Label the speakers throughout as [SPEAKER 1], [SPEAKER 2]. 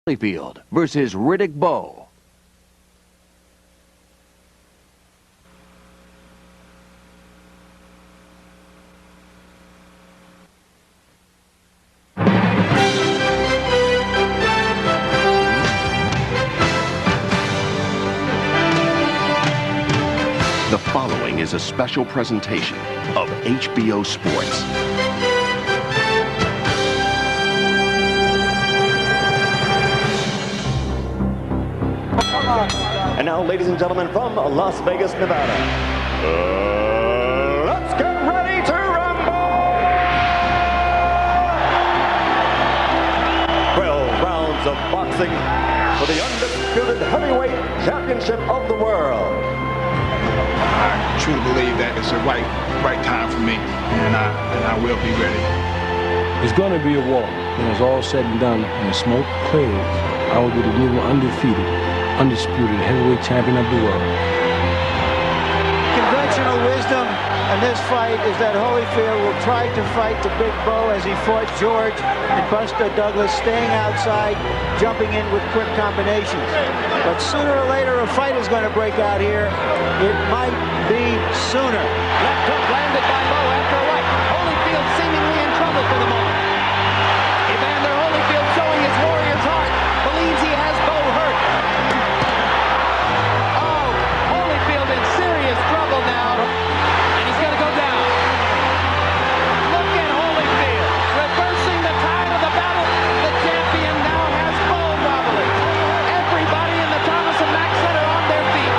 [SPEAKER 1] Holyfield versus Riddick Bowe.
[SPEAKER 2] The following is a special presentation of HBO Sports.
[SPEAKER 3] And now, ladies and gentlemen, from Las Vegas, Nevada, let's get ready to rumble! 12 rounds of boxing for the undisputed heavyweight championship of the world.
[SPEAKER 4] I truly believe that it's the right time for me, and I will be ready.
[SPEAKER 5] It's going to be a war. When it's all said and done and the smoke clears, I will be the new undefeated, undisputed heavyweight champion of the world.
[SPEAKER 6] Conventional wisdom in this fight is that Holyfield will try to fight the big Bowe as he fought George and Buster Douglas, staying outside, jumping in with quick combinations. But sooner or later, a fight is going to break out here. It might be sooner.
[SPEAKER 7] Left hook landed by Bowe after a right. Holyfield seemingly in trouble for the moment. Evander Holyfield showing his warrior's heart. Believes he has Bowe hurt. Oh, Holyfield in serious trouble now. And he's going to go down. Look at Holyfield reversing the tide of the battle. The champion now has Bowe wobbling. Everybody in the Thomas and Mack Center on their feet.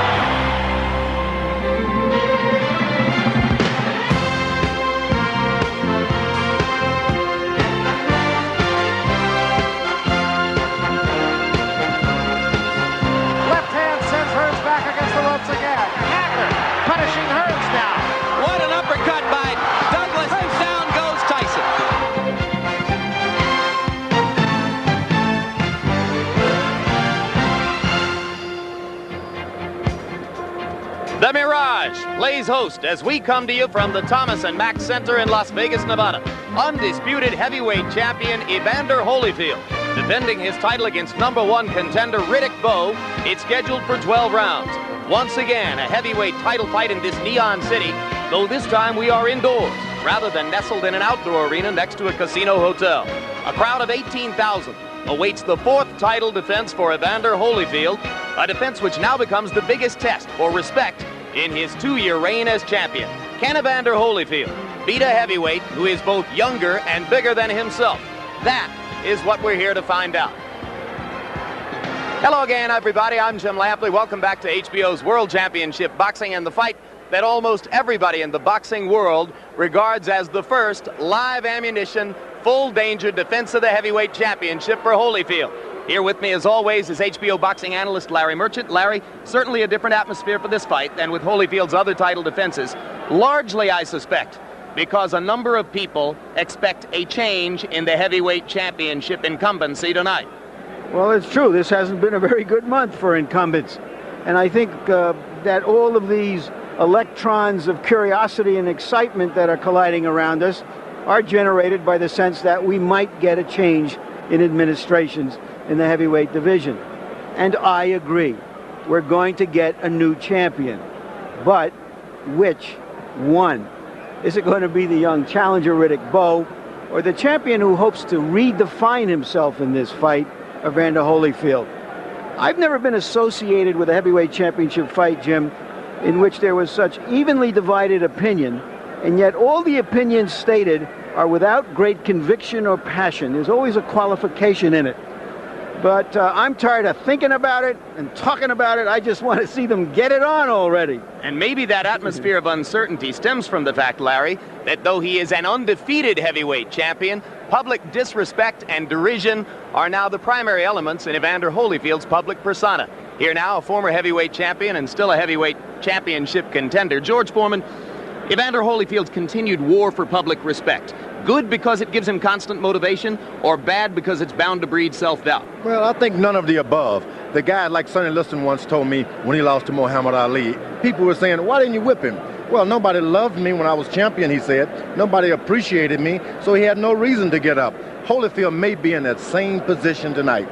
[SPEAKER 6] Left hand sends Hearns back against the ropes again. Hacker punishing Hearns now.
[SPEAKER 7] What an uppercut by Douglas, and down goes Tyson. The Mirage plays host as we come to you from the Thomas and Mack Center in Las Vegas, Nevada. Undisputed heavyweight champion Evander Holyfield defending his title against #1 contender Riddick Bowe. It's scheduled for 12 rounds. Once again, a heavyweight title fight in this neon city, though this time we are indoors rather than nestled in an outdoor arena next to a casino hotel. A crowd of 18,000 awaits the fourth title defense for Evander Holyfield, a defense which now becomes the biggest test for respect in his 2-year reign as champion. Can Evander Holyfield beat a heavyweight who is both younger and bigger than himself? That is what we're here to find out. Hello again, everybody. I'm Jim Lampley. Welcome back to HBO's World Championship Boxing, and the fight that almost everybody in the boxing world regards as the first live ammunition, full danger defense of the heavyweight championship for Holyfield. Here with me, as always, is HBO boxing analyst Larry Merchant. Larry, certainly a different atmosphere for this fight than with Holyfield's other title defenses. Largely, I suspect, because a number of people expect a change in the heavyweight championship incumbency tonight.
[SPEAKER 6] Well, it's true. This hasn't been a very good month for incumbents. And I think that all of these electrons of curiosity and excitement that are colliding around us are generated by the sense that we might get a change in administrations in the heavyweight division. And I agree. We're going to get a new champion. But which one? Is it going to be the young challenger Riddick Bowe, or the champion who hopes to redefine himself in this fight, Evander Holyfield? I've never been associated with a heavyweight championship fight, Jim, in which there was such evenly divided opinion, and yet all the opinions stated are without great conviction or passion. There's always a qualification in it. But I'm tired of thinking about it and talking about it. I just want to see them get it on already.
[SPEAKER 7] And maybe that atmosphere of uncertainty stems from the fact, Larry, that though he is an undefeated heavyweight champion, public disrespect and derision are now the primary elements in Evander Holyfield's public persona. Here now, a former heavyweight champion and still a heavyweight championship contender, George Foreman. Evander Holyfield's continued war for public respect. Good because it gives him constant motivation, or bad because it's bound to breed self-doubt?
[SPEAKER 8] Well, I think none of the above. The guy like Sonny Liston once told me when he lost to Muhammad Ali, people were saying, why didn't you whip him? Well, nobody loved me when I was champion, he said. Nobody appreciated me, so he had no reason to get up. Holyfield may be in that same position tonight.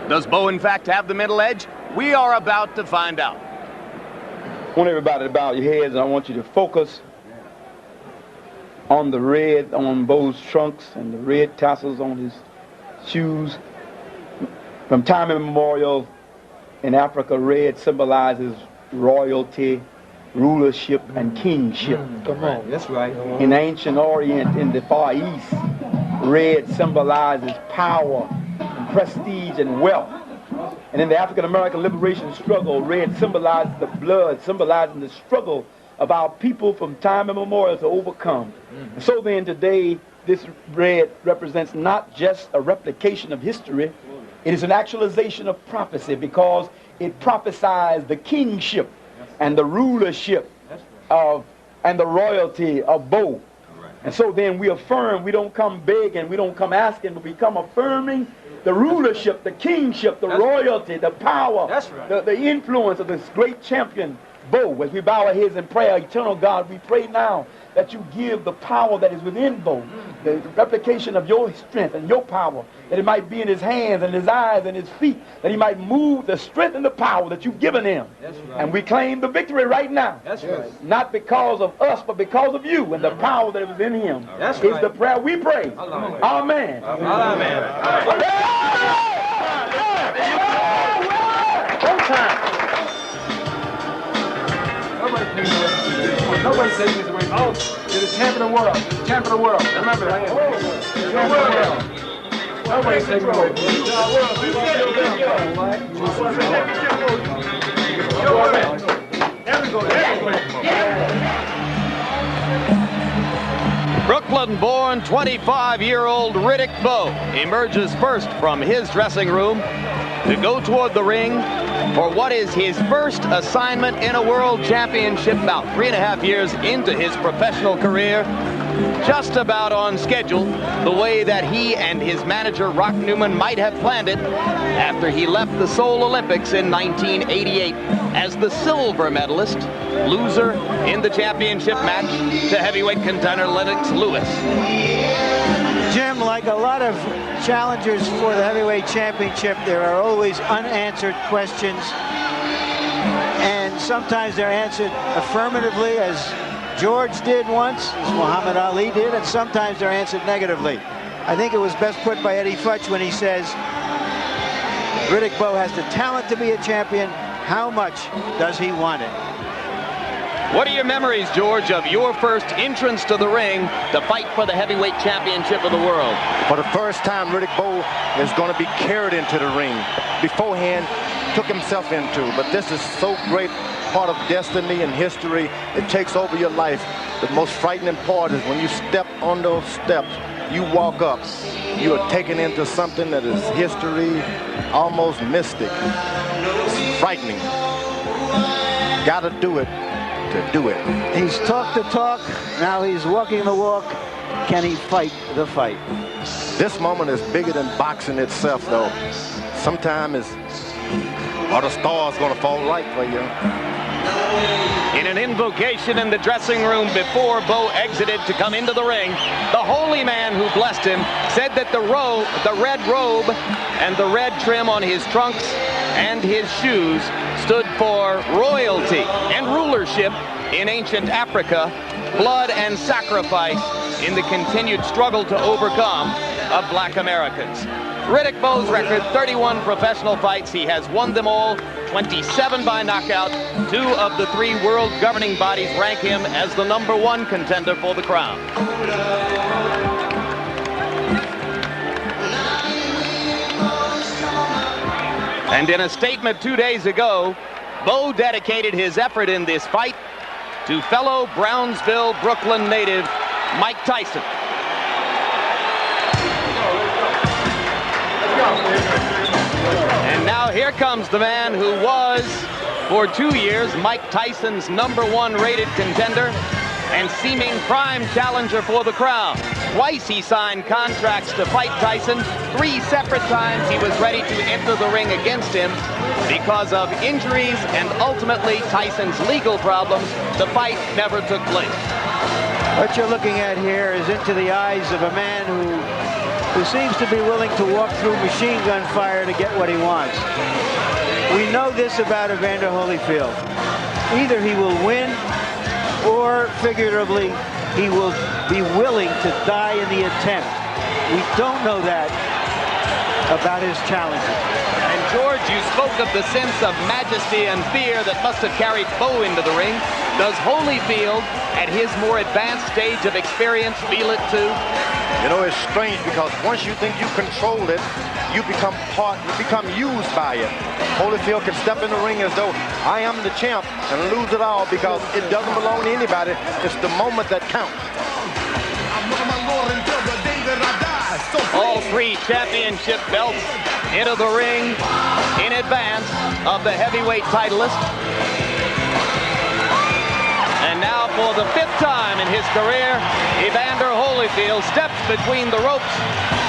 [SPEAKER 7] Does Bowe, in fact, have the middle edge? We are about to find out.
[SPEAKER 9] I want everybody to bow your heads, and I want you to focus on the red on Bowe's trunks and the red tassels on his shoes. From time immemorial in Africa, red symbolizes royalty, rulership, and kingship.
[SPEAKER 10] Come on, that's right.
[SPEAKER 9] In the ancient Orient, in the Far East, red symbolizes power, and prestige, and wealth. And in the African-American liberation struggle, red symbolizes the blood, symbolizing the struggle of our people from time immemorial to overcome. And so then today, this red represents not just a replication of history, it is an actualization of prophecy, because it prophesies the kingship and the rulership of and the royalty of Bowe. And so then we affirm, we don't come begging, we don't come asking, but we come affirming the rulership, the kingship, the royalty, the power, the influence of this great champion, Bowe. As we bow our heads in prayer, eternal God, we pray now that you give the power that is within Bowe, the replication of your strength and your power, that it might be in his hands and his eyes and his feet, that he might move the strength and the power that you've given him. And we claim the victory right now. Not because of us, but because of you and the power that is within him. Is the prayer we pray. Amen.
[SPEAKER 7] Amen.
[SPEAKER 10] Nobody's taking this away. Oh, you're the champion of the world. You're the champion of the world. Remember that. You're the champion of the world. Nobody's taking it away.
[SPEAKER 7] Brooklyn-born 25-year-old Riddick Bowe emerges first from his dressing room to go toward the ring for what is his first assignment in a world championship bout. 3.5 years into his professional career, just about on schedule, the way that he and his manager Rock Newman might have planned it after he left the Seoul Olympics in 1988 as the silver medalist, loser in the championship match to heavyweight contender Lennox Lewis.
[SPEAKER 6] Jim, like a lot of challengers for the heavyweight championship, there are always unanswered questions, and sometimes they're answered affirmatively, as George did once, as Muhammad Ali did, and sometimes they're answered negatively. I think it was best put by Eddie Futch when he says, Riddick Bowe has the talent to be a champion. How much does he want it?
[SPEAKER 7] What are your memories, George, of your first entrance to the ring to fight for the heavyweight championship of the world?
[SPEAKER 8] For the first time, Riddick Bowe is going to be carried into the ring. Beforehand, took himself into. But this is so great, part of destiny and history. It takes over your life. The most frightening part is when you step on those steps, you walk up, you are taken into something that is history, almost mystic. It's frightening. Gotta do it to do it.
[SPEAKER 6] He's talked the talk, now he's walking the walk. Can he fight the fight?
[SPEAKER 8] This moment is bigger than boxing itself, though. Sometimes are the stars gonna fall right for you?
[SPEAKER 7] In an invocation in the dressing room before Bowe exited to come into the ring, the holy man who blessed him said that the red robe and the red trim on his trunks and his shoes stood for royalty and rulership in ancient Africa, blood and sacrifice in the continued struggle to overcome of black Americans. Riddick Bowe's record, 31 professional fights. He has won them all, 27 by knockout. 2 of the 3 world governing bodies rank him as the #1 contender for the crown. And in a statement 2 days ago, Bowe dedicated his effort in this fight to fellow Brownsville, Brooklyn native Mike Tyson. And now here comes the man who was, for 2 years, Mike Tyson's #1 rated contender and seeming prime challenger for the crown. Twice he signed contracts to fight Tyson. 3 separate times he was ready to enter the ring against him. Because of injuries and ultimately Tyson's legal problems, the fight never took place.
[SPEAKER 6] What you're looking at here is into the eyes of a man who who seems to be willing to walk through machine gun fire to get what he wants. We know this about Evander Holyfield. Either he will win, or figuratively, he will be willing to die in the attempt. We don't know that about his challenges.
[SPEAKER 7] And George, you spoke of the sense of majesty and fear that must have carried Bowe into the ring. Does Holyfield, at his more advanced stage of experience, feel it too?
[SPEAKER 8] You know, it's strange because once you think you control it, you become used by it. Holyfield can step in the ring as though I am the champ and lose it all because it doesn't belong to anybody. It's the moment that counts.
[SPEAKER 7] All three championship belts into the ring in advance of the heavyweight titleist. And now for the 5th time in his career, Evander Holyfield steps between the ropes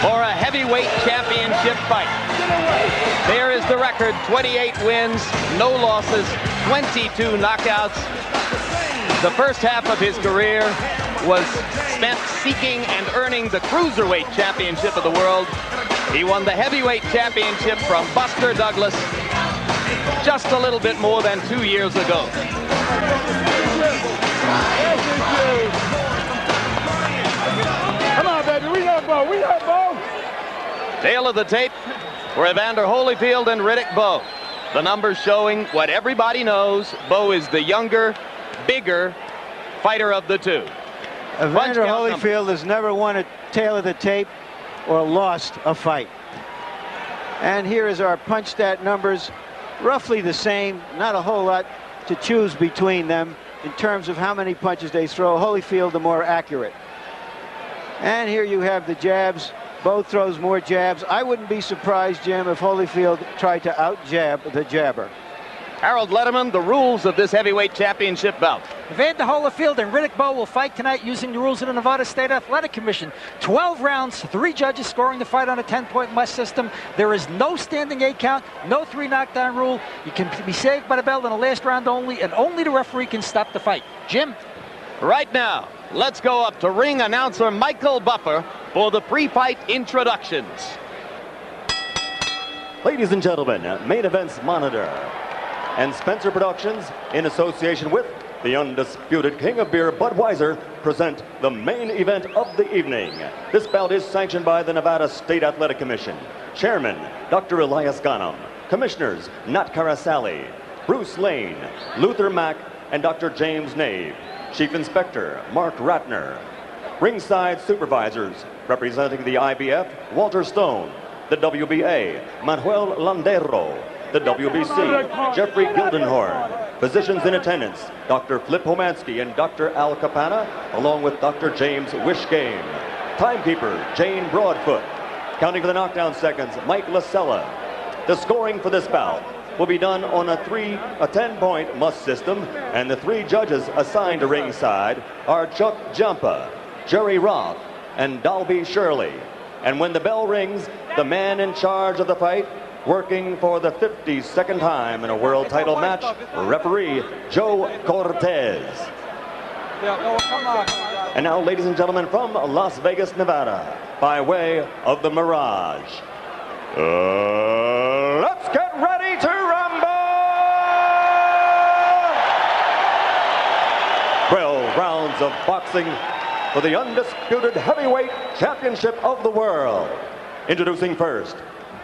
[SPEAKER 7] for a heavyweight championship fight. There is the record: 28 wins, no losses, 22 knockouts. The first half of his career was spent seeking and earning the Cruiserweight Championship of the world. He won the Heavyweight Championship from Buster Douglas just a little bit more than 2 years ago.
[SPEAKER 10] Come on, baby. We got Bowe. We got Bowe.
[SPEAKER 7] Tail of the tape for Evander Holyfield and Riddick Bowe. The numbers showing what everybody knows: Bowe is the younger, bigger fighter of the two.
[SPEAKER 6] Evander Holyfield has never won a tail of the tape or lost a fight. And here is our punch stat numbers, roughly the same, not a whole lot to choose between them in terms of how many punches they throw. Holyfield the more accurate. And here you have the jabs. Bowe throws more jabs. I wouldn't be surprised, Jim, if Holyfield tried to out-jab the jabber.
[SPEAKER 7] Harold Letterman, the rules of this heavyweight championship bout.
[SPEAKER 11] Evander Holyfield and Riddick Bowe will fight tonight using the rules of the Nevada State Athletic Commission. 12 rounds, 3 judges scoring the fight on a 10-point must system. There is no standing 8 count, no 3 knockdown rule. You can be saved by the bell in the last round only, and only the referee can stop the fight. Jim?
[SPEAKER 7] Right now, let's go up to ring announcer Michael Buffer for the pre-fight introductions.
[SPEAKER 3] Ladies and gentlemen, Main Events Monitor and Spencer Productions, in association with the undisputed King of Beer, Budweiser, present the main event of the evening. This bout is sanctioned by the Nevada State Athletic Commission. Chairman, Dr. Elias Ghanem. Commissioners, Nat Carasali, Bruce Lane, Luther Mack, and Dr. James Nave. Chief Inspector, Mark Ratner. Ringside Supervisors, representing the IBF, Walter Stone. The WBA, Manuel Landero. The WBC, Jeffrey Gildenhorn. Physicians in attendance, Dr. Flip Homansky and Dr. Al Capana, along with Dr. James Wishgame. Timekeeper, Jane Broadfoot. Counting for the knockdown seconds, Mike Lasella. The scoring for this bout will be done on a 10-point must system, and the 3 judges assigned to ringside are Chuck Jampa, Jerry Roth, and Dalby Shirley. And when the bell rings, the man in charge of the fight, working for the 52nd time in a world title match, referee Joe Cortez. And now, ladies and gentlemen, from Las Vegas, Nevada, by way of the Mirage, let's get ready to rumble! 12 rounds of boxing for the undisputed heavyweight championship of the world. Introducing first,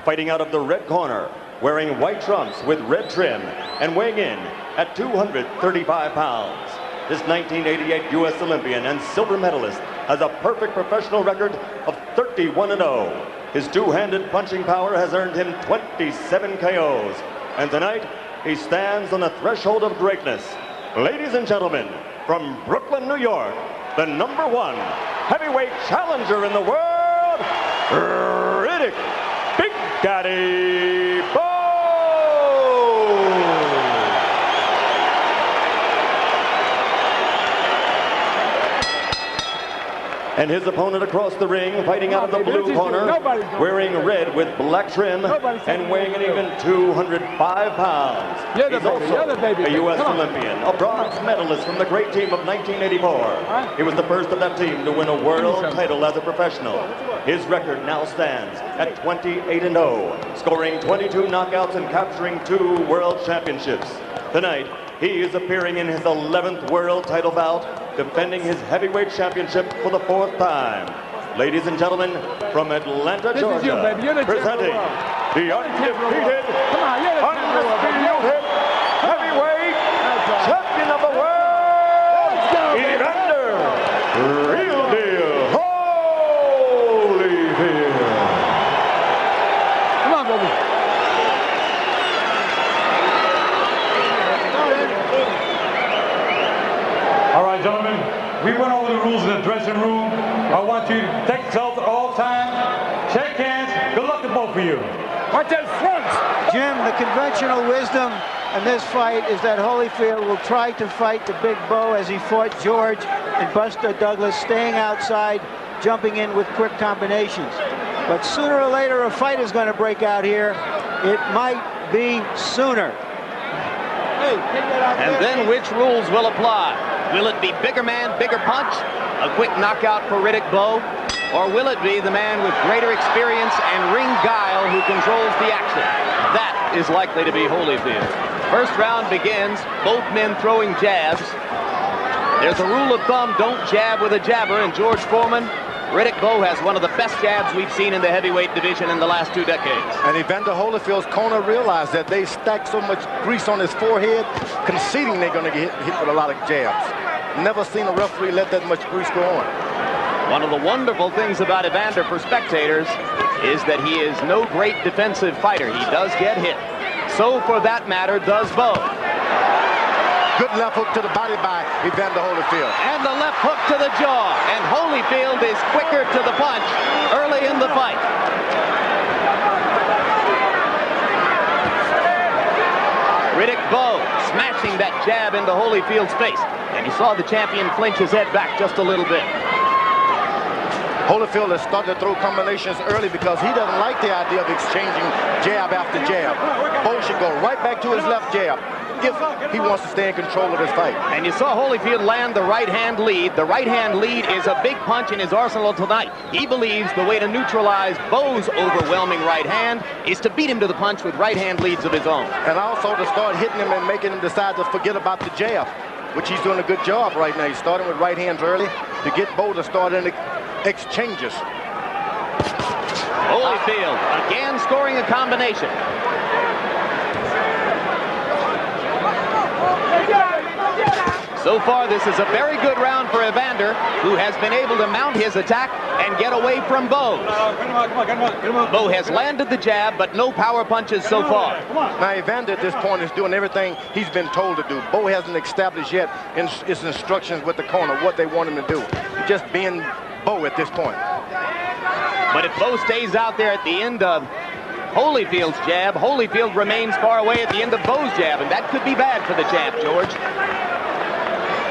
[SPEAKER 3] fighting out of the red corner, wearing white trunks with red trim, and weighing in at 235 pounds. This 1988 U.S. Olympian and silver medalist has a perfect professional record of 31-0. His two-handed punching power has earned him 27 KOs. And tonight, he stands on the threshold of greatness. Ladies and gentlemen, from Brooklyn, New York, the #1 heavyweight challenger in the world, Riddick Big Daddy Bowe. And his opponent across the ring, fighting out of the blue corner, wearing red with black trim and weighing an even 205 pounds. He's also a U.S. Olympian, a bronze medalist from the great team of 1984. He was the first of that team to win a world title as a professional. His record now stands at 28-0, scoring 22 knockouts and capturing 2 world championships. Tonight, he is appearing in his 11th world title bout, defending his heavyweight championship for the 4th time. Ladies and gentlemen, from Atlanta, Georgia, presenting the undefeated, heavyweight champion of the world, Evander, real deal, Holyfield.
[SPEAKER 10] Come on, baby.
[SPEAKER 12] All right, gentlemen, we went over the rules in the dressing room. I want you to take yourselves all time, shake hands. Good luck to both of you.
[SPEAKER 10] Watch that front.
[SPEAKER 6] Jim, the conventional wisdom in this fight is that Holyfield will try to fight the big Bowe as he fought George and Buster Douglas, staying outside, jumping in with quick combinations. But sooner or later, a fight is going to break out here. It might be sooner.
[SPEAKER 7] And then which rules will apply? Will it be bigger man, bigger punch, a quick knockout for Riddick Bowe, or will it be the man with greater experience and ring guile who controls the action? That is likely to be Holyfield. First round begins, both men throwing jabs. There's a rule of thumb, don't jab with a jabber, and George Foreman, Riddick Bowe has one of the best jabs we've seen in the heavyweight division in the last 2 decades.
[SPEAKER 8] And Evander Holyfield's corner realized that they stacked so much grease on his forehead, conceding they're going to get hit with a lot of jabs. Never seen a referee let that much grease go on.
[SPEAKER 7] One of the wonderful things about Evander for spectators is that he is no great defensive fighter. He does get hit. So for that matter, does Bowe.
[SPEAKER 8] Good left hook to the body by Evander Holyfield.
[SPEAKER 7] And the left hook to the jaw. And Holyfield is quicker to the punch early in the fight. Riddick Bowe smashing that jab into Holyfield's face. And you saw the champion flinch his head back just a little bit.
[SPEAKER 8] Holyfield has started to throw combinations early because he doesn't like the idea of exchanging jab after jab. Bowe should go right back to his left jab if he wants to stay in control of his fight.
[SPEAKER 7] And you saw Holyfield land the right-hand lead. The right-hand lead is a big punch in his arsenal tonight. He believes the way to neutralize Bowe's overwhelming right hand is to beat him to the punch with right-hand leads of his own.
[SPEAKER 8] And also to start hitting him and making him decide to forget about the jab, which he's doing a good job right now. He's starting with right hands early to get Bowe to start in exchanges.
[SPEAKER 7] Holyfield again scoring a combination. So far, this is a very good round for Evander, who has been able to mount his attack and get away from Bowe. Bowe has landed the jab, but no power punches so far.
[SPEAKER 8] Now, Evander at this point is doing everything he's been told to do. Bowe hasn't established yet in his instructions with the corner what they want him to do. He's just being Bowe at this point.
[SPEAKER 7] But if Bowe stays out there at the end of Holyfield's jab, Holyfield remains far away at the end of Bowe's jab, and that could be bad for the champ, George.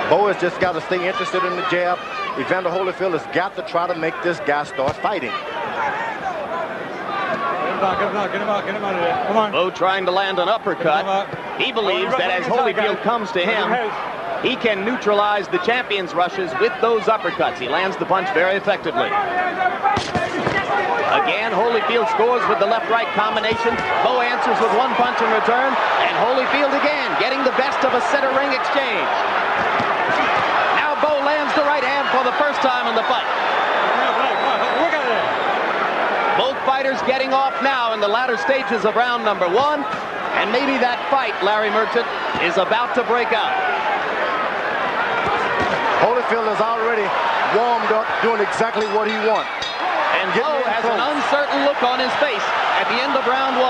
[SPEAKER 8] Bowe has just got to stay interested in the jab. Evander Holyfield has got to try to make this guy start fighting.
[SPEAKER 12] Get him out of there. Come on.
[SPEAKER 7] Bowe trying to land an uppercut. He believes that as Holyfield comes to him, he can neutralize the champion's rushes with those uppercuts. He lands the punch very effectively. Again, Holyfield scores with the left-right combination. Bowe answers with one punch in return. And Holyfield again getting the best of a center ring exchange. Now Bowe lands the right hand for the first time in the fight. Both fighters getting off now in the latter stages of round number 1. And maybe that fight, Larry Merchant, is about to break out.
[SPEAKER 8] Holyfield is already warmed up, doing exactly what he wants.
[SPEAKER 7] And Bowe has an uncertain look on his face at the end of round 1.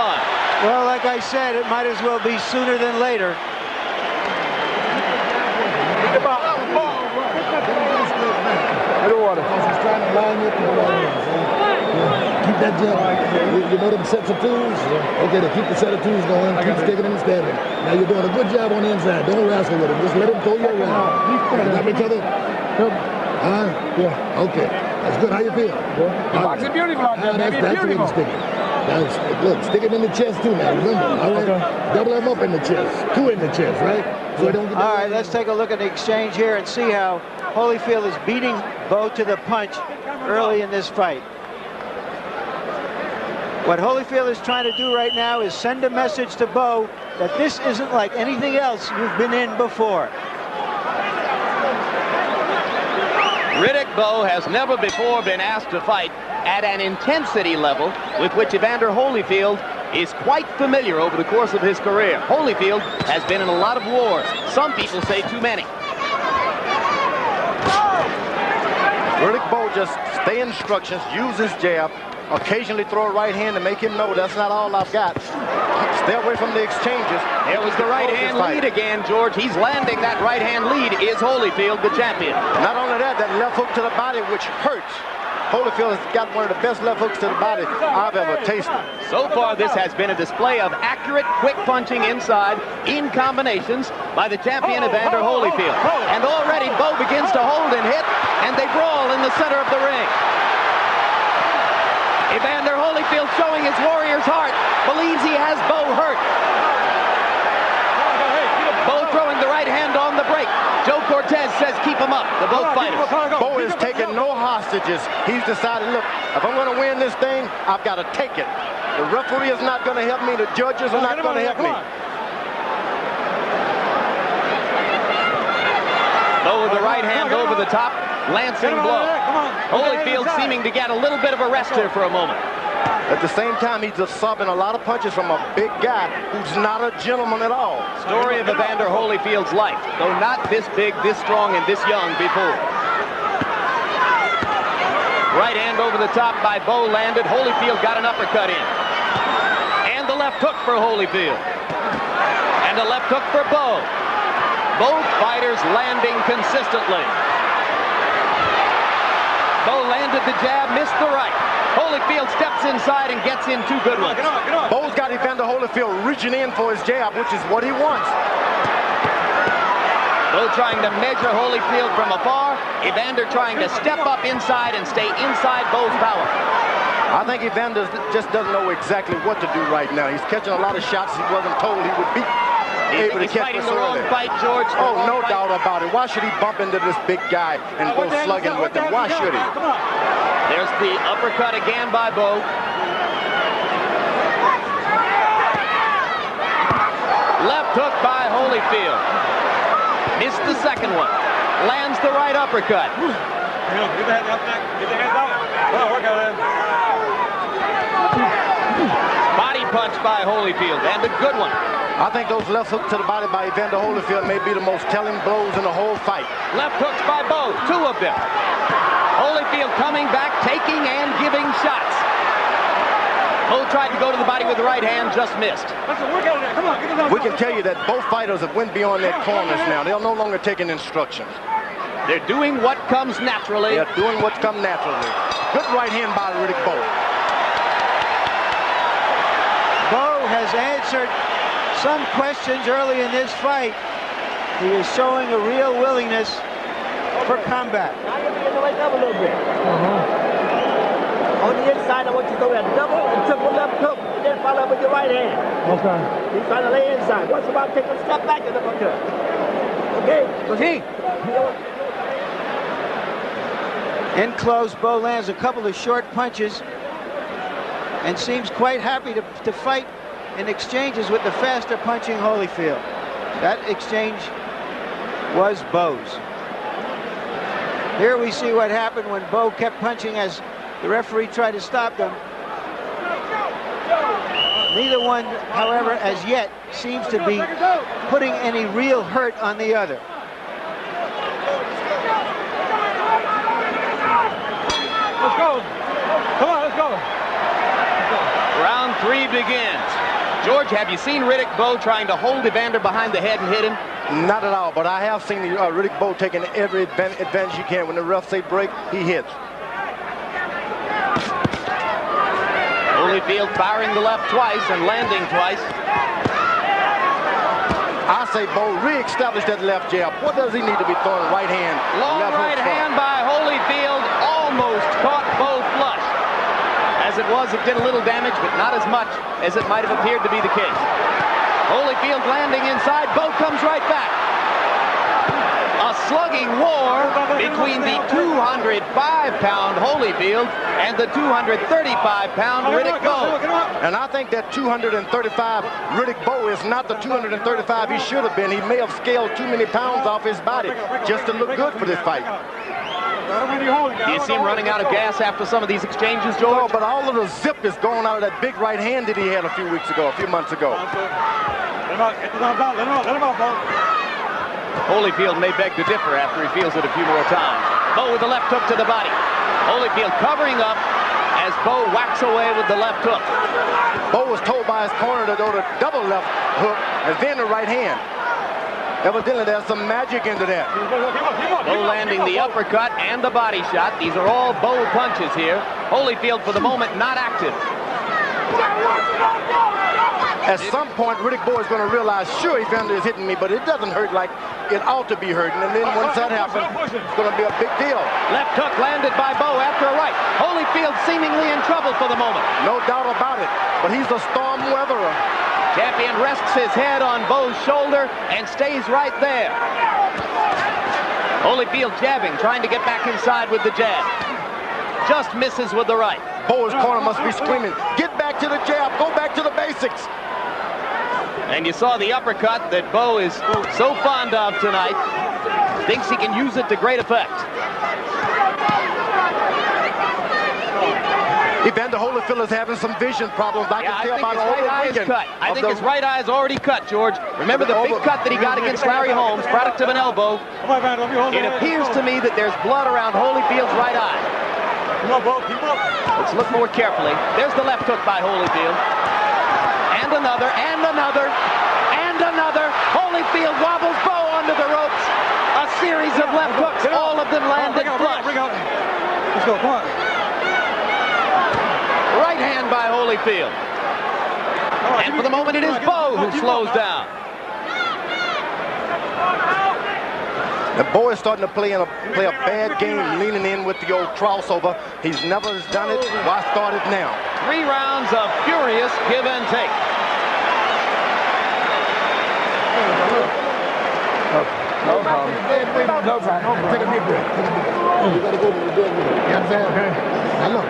[SPEAKER 6] Well, like I said, it might as well be sooner than later.
[SPEAKER 10] Underwater. He's trying to line you up. Keep that jump. You know them sets of twos? Yeah. Okay, to keep the set of twos going, keep sticking and standing. Now you're doing a good job on the inside. Don't wrestle with him. Just let him throw you around. You got each other? Yeah. Okay. That's good. How you feel?
[SPEAKER 12] Boxing beautiful out there, baby.
[SPEAKER 10] That's
[SPEAKER 12] Beautiful.
[SPEAKER 10] the way to stick it. Look, stick it in the chest too now. Remember, all right?
[SPEAKER 12] Okay.
[SPEAKER 10] Double him up in the chest. 2 in the chest, right? So he don't get
[SPEAKER 6] All right, let's take a look at the exchange here and see how Holyfield is beating Bowe to the punch early in this fight. What Holyfield is trying to do right now is send a message to Bowe that this isn't like anything else you've been in before.
[SPEAKER 7] Riddick Bowe has never before been asked to fight at an intensity level with which Evander Holyfield is quite familiar over the course of his career. Holyfield has been in a lot of wars. Some people say too many.
[SPEAKER 8] Riddick Bowe just stay instructions, use his jab, occasionally throw a right hand to make him know that's not all I've got. Stay away from the exchanges.
[SPEAKER 7] There was the right hand lead again, George. He's landing that right hand lead. Is Holyfield the champion?
[SPEAKER 8] Not only that left hook to the body, which hurts. Holyfield has got one of the best left hooks to the body I've ever tasted.
[SPEAKER 7] So far, this has been a display of accurate, quick punching inside in combinations by the champion Evander Holyfield. And already Bowe begins to hold and hit, and they brawl in the center of the ring. Evander Holyfield showing his warrior's heart, believes he has Bowe hurt. Bowe throwing the right hand on the break. Joe Cortez says keep him up, the both fighters.
[SPEAKER 8] Bowe is taking no hostages. He's decided, look, if I'm going to win this thing, I've got to take it. The referee is not going to help me. The judges are not going to help me.
[SPEAKER 7] Bowe with the right hand over the top, lancing blow. Holyfield seeming to get a little bit of a rest here for a moment.
[SPEAKER 8] At the same time, he's absorbing a lot of punches from a big guy who's not a gentleman at all.
[SPEAKER 7] Story of Evander Holyfield's life, though not this big, this strong, and this young before. Right hand over the top by Bowe landed. Holyfield got an uppercut in. And the left hook for Holyfield. And a left hook for Bowe. Both fighters landing consistently. Bowe landed the jab, missed the right. Holyfield steps inside and gets in 2 good ones.
[SPEAKER 8] Bowe's got Evander Holyfield reaching in for his jab, which is what he wants.
[SPEAKER 7] Bowe trying to measure Holyfield from afar. Evander trying to step up inside and stay inside Bowe's power.
[SPEAKER 8] I think Evander just doesn't know exactly what to do right now. He's catching a lot of shots he wasn't told he would be able to catch
[SPEAKER 7] fighting the wrong fight, George.
[SPEAKER 8] Oh, no doubt about it. Why should he bump into this big guy and go slugging with him? Why should he?
[SPEAKER 7] There's the uppercut again by Bowe. Left hook by Holyfield. Missed the second one. Lands the right uppercut.
[SPEAKER 12] Get the hands up there. Get the hands out. Oh, work out there.
[SPEAKER 7] Body punch by Holyfield, and a good one.
[SPEAKER 8] I think those left hooks to the body by Evander Holyfield may be the most telling blows in the whole fight.
[SPEAKER 7] Left hooks by Bowe, 2 of them. Holyfield coming back, taking and giving shots. Bowe tried to go to the body with the right hand, just missed.
[SPEAKER 8] We can tell you that both fighters have went beyond their corners now. They're no longer taking instructions.
[SPEAKER 7] They're doing what comes naturally.
[SPEAKER 8] They're doing what's come naturally. Good right hand by Riddick Bowe.
[SPEAKER 6] Bowe has answered some questions early in this fight. He is showing a real willingness for combat.
[SPEAKER 13] Now you're being the right up a little bit. On the inside, I want you to throw that double and triple left hook, and then follow up with your right hand.
[SPEAKER 12] Okay.
[SPEAKER 13] He's trying to lay inside. Once about take a step back and the uppercut. Okay?
[SPEAKER 6] Proceed. In close, Bowe lands a couple of short punches and seems quite happy to fight in exchanges with the faster punching Holyfield. That exchange was Bowe's. Here we see what happened when Bowe kept punching as the referee tried to stop them. Neither one, however, as yet seems to be putting any real hurt on the other.
[SPEAKER 12] Let's go. Come on, let's go.
[SPEAKER 7] Round 3 begins. George, have you seen Riddick Bowe trying to hold Evander behind the head and hit him?
[SPEAKER 8] Not at all, but I have seen Riddick Bowe taking every advantage he can. When the refs say break, he hits.
[SPEAKER 7] Holyfield firing the left twice and landing twice.
[SPEAKER 8] I say Bowe re-establish that left jab. What does he need to be throwing? Right hand.
[SPEAKER 7] Long
[SPEAKER 8] left
[SPEAKER 7] right hand by Holyfield. All almost caught Bowe flush. As it was, it did a little damage, but not as much as it might have appeared to be the case. Holyfield landing inside. Bowe comes right back. A slugging war between the 205-pound Holyfield and the 235-pound Riddick Bowe.
[SPEAKER 8] And I think that 235 Riddick Bowe is not the 235 he should have been. He may have scaled too many pounds off his body just to look good for this fight.
[SPEAKER 7] Do you see him running out of gas after some of these exchanges, George?
[SPEAKER 8] No, but all of the zip is going out of that big right hand that he had a few months ago.
[SPEAKER 7] Holyfield may beg to differ after he feels it a few more times. Bowe with the left hook to the body. Holyfield covering up as Bowe whacks away with the left hook.
[SPEAKER 8] Bowe was told by his corner to go to double left hook and then the right hand. Evidently, there's some magic into that.
[SPEAKER 7] Bowe landing the uppercut and the body shot. These are all Bowe punches here. Holyfield, for the moment, not active.
[SPEAKER 8] At some point, Riddick Bowe is going to realize, sure, Evander is hitting me, but it doesn't hurt like it ought to be hurting. And then once that happens, it's going to be a big deal.
[SPEAKER 7] Left hook landed by Bowe after a right. Holyfield seemingly in trouble for the moment.
[SPEAKER 8] No doubt about it, but he's a storm weatherer.
[SPEAKER 7] Champion rests his head on Bowe's shoulder and stays right there. Holyfield jabbing, trying to get back inside with the jab. Just misses with the right.
[SPEAKER 8] Bowe's corner must be screaming, get back to the jab, go back to the basics.
[SPEAKER 7] And you saw the uppercut that Bowe is so fond of tonight. Thinks he can use it to great effect.
[SPEAKER 8] Evander Holyfield is having some vision problems. I can tell by the
[SPEAKER 7] right eye is cut. I think his right eye is already cut, George. Remember the big cut that he got against Larry Holmes, product of an elbow. It appears to me that there's blood around Holyfield's right eye. Let's look more carefully. There's the left hook by Holyfield. And another, and another, and another. Holyfield wobbles Bowe onto the ropes. A series of left hooks, all of them landed flush.
[SPEAKER 12] Let's go, come on.
[SPEAKER 7] Right hand by Holyfield. And for the moment, it is Bowe who slows down.
[SPEAKER 8] The Bowe is starting to play a bad game, leaning in with the old crossover. He's never done it. Why start it now?
[SPEAKER 7] 3 rounds of furious give and take.
[SPEAKER 10] No problem. No problem. Take a deep breath. You gotta go to the dead weight. You understand? Okay. Now look,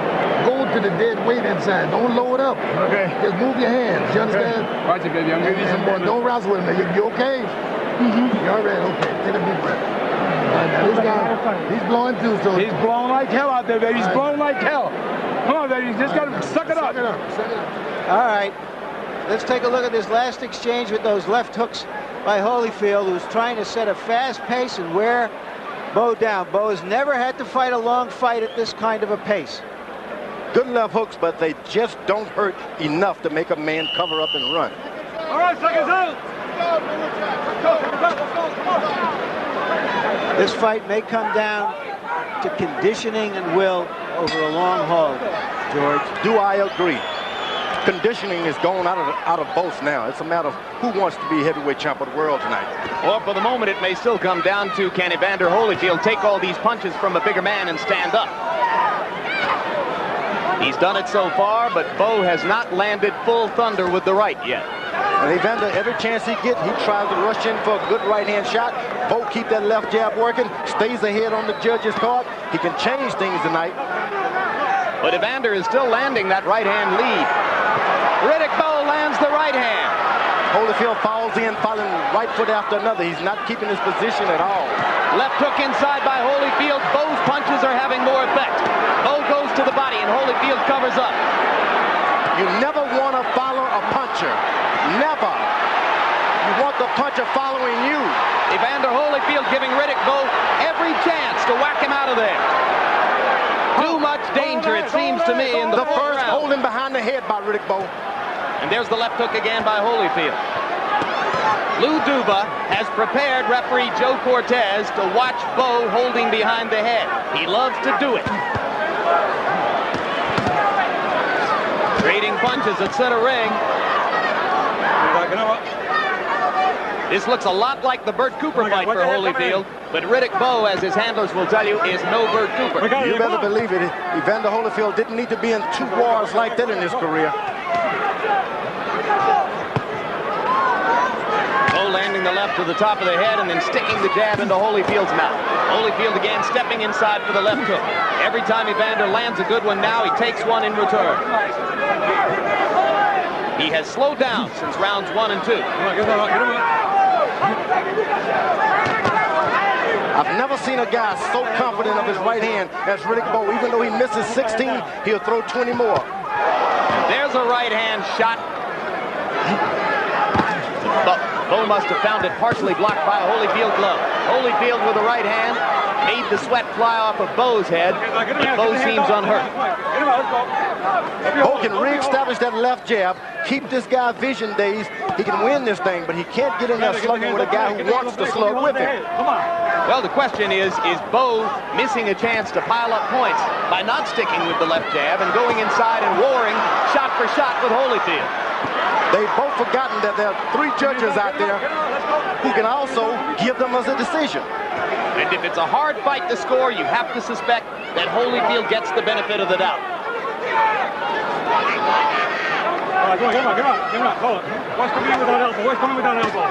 [SPEAKER 10] go to the dead weight inside. Don't load up. Okay. Just move your hands. You understand?
[SPEAKER 4] Okay. Watch it, baby. I'm giving you some more.
[SPEAKER 10] Don't wrestle with me. You okay? Mm-hmm. You're all right. Okay. Take a deep breath. Right, now this guy, he's blowing too, so
[SPEAKER 4] he's blowing like hell out there, baby. He's blowing like hell. Come on, baby. You just gotta suck it up.
[SPEAKER 6] Suck it up. All right. Let's take a look at this last exchange with those left hooks by Holyfield, who's trying to set a fast pace and wear Bowe down. Bowe has never had to fight a long fight at this kind of a pace.
[SPEAKER 8] Good left hooks, but they just don't hurt enough to make a man cover up and run.
[SPEAKER 12] All right, seconds out.
[SPEAKER 6] This fight may come down to conditioning and will over a long haul, George.
[SPEAKER 8] Do I agree? Conditioning is going out of both now. It's a matter of who wants to be heavyweight champ of the world tonight.
[SPEAKER 7] Or for the moment, it may still come down to can Evander Holyfield take all these punches from a bigger man and stand up. He's done it so far, but Bowe has not landed full thunder with the right yet.
[SPEAKER 8] And Evander, every chance he gets, he tries to rush in for a good right-hand shot. Bowe keep that left jab working, stays ahead on the judge's card. He can change things tonight.
[SPEAKER 7] But Evander is still landing that right-hand lead. Riddick Bowe lands the right hand.
[SPEAKER 8] Holyfield falls in, following right foot after another. He's not keeping his position at all.
[SPEAKER 7] Left hook inside by Holyfield. Bowe's punches are having more effect. Bowe goes to the body and Holyfield covers up.
[SPEAKER 8] You never want to follow a puncher. Never. You want the puncher following you.
[SPEAKER 7] Evander Holyfield giving Riddick Bowe every chance to whack him out of there. Too much danger, it seems to me, in the
[SPEAKER 8] first
[SPEAKER 7] round.
[SPEAKER 8] holding behind the head by Riddick Bowe.
[SPEAKER 7] And there's the left hook again by Holyfield. Lou Duva has prepared referee Joe Cortez to watch Bowe holding behind the head. He loves to do it. Trading punches at center ring. This looks a lot like the Bert Cooper fight for Holyfield, but Riddick Bowe, as his handlers will tell you, is no Bert Cooper.
[SPEAKER 8] You better believe it. Evander Holyfield didn't need to be in 2 wars like that in his career.
[SPEAKER 7] Bowe landing the left to the top of the head and then sticking the jab into Holyfield's mouth. Holyfield again stepping inside for the left hook. Every time Evander lands a good one now, he takes one in return. He has slowed down since rounds 1 and 2.
[SPEAKER 8] I've never seen a guy so confident of his right hand as Riddick Bowe. Even though he misses 16, he'll throw 20 more.
[SPEAKER 7] There's a right hand shot. Bowe must have found it partially blocked by a Holyfield glove. Holyfield with the right hand made the sweat fly off of Bowe's head, but Bowe seems unhurt.
[SPEAKER 8] Bowe can re-establish that left jab, keep this guy vision dazed. He can win this thing, but he can't get in there slugging with a guy who wants to slug with him.
[SPEAKER 7] Well, the question is Bowe missing a chance to pile up points by not sticking with the left jab and going inside and warring shot for shot with Holyfield?
[SPEAKER 8] They've both forgotten that there are 3 judges out there who can also give them as a decision.
[SPEAKER 7] And if it's a hard fight to score, you have to suspect that Holyfield gets the benefit of the doubt.
[SPEAKER 12] Come on. Hold it. Watch coming in with that elbow. Watch coming with that elbow.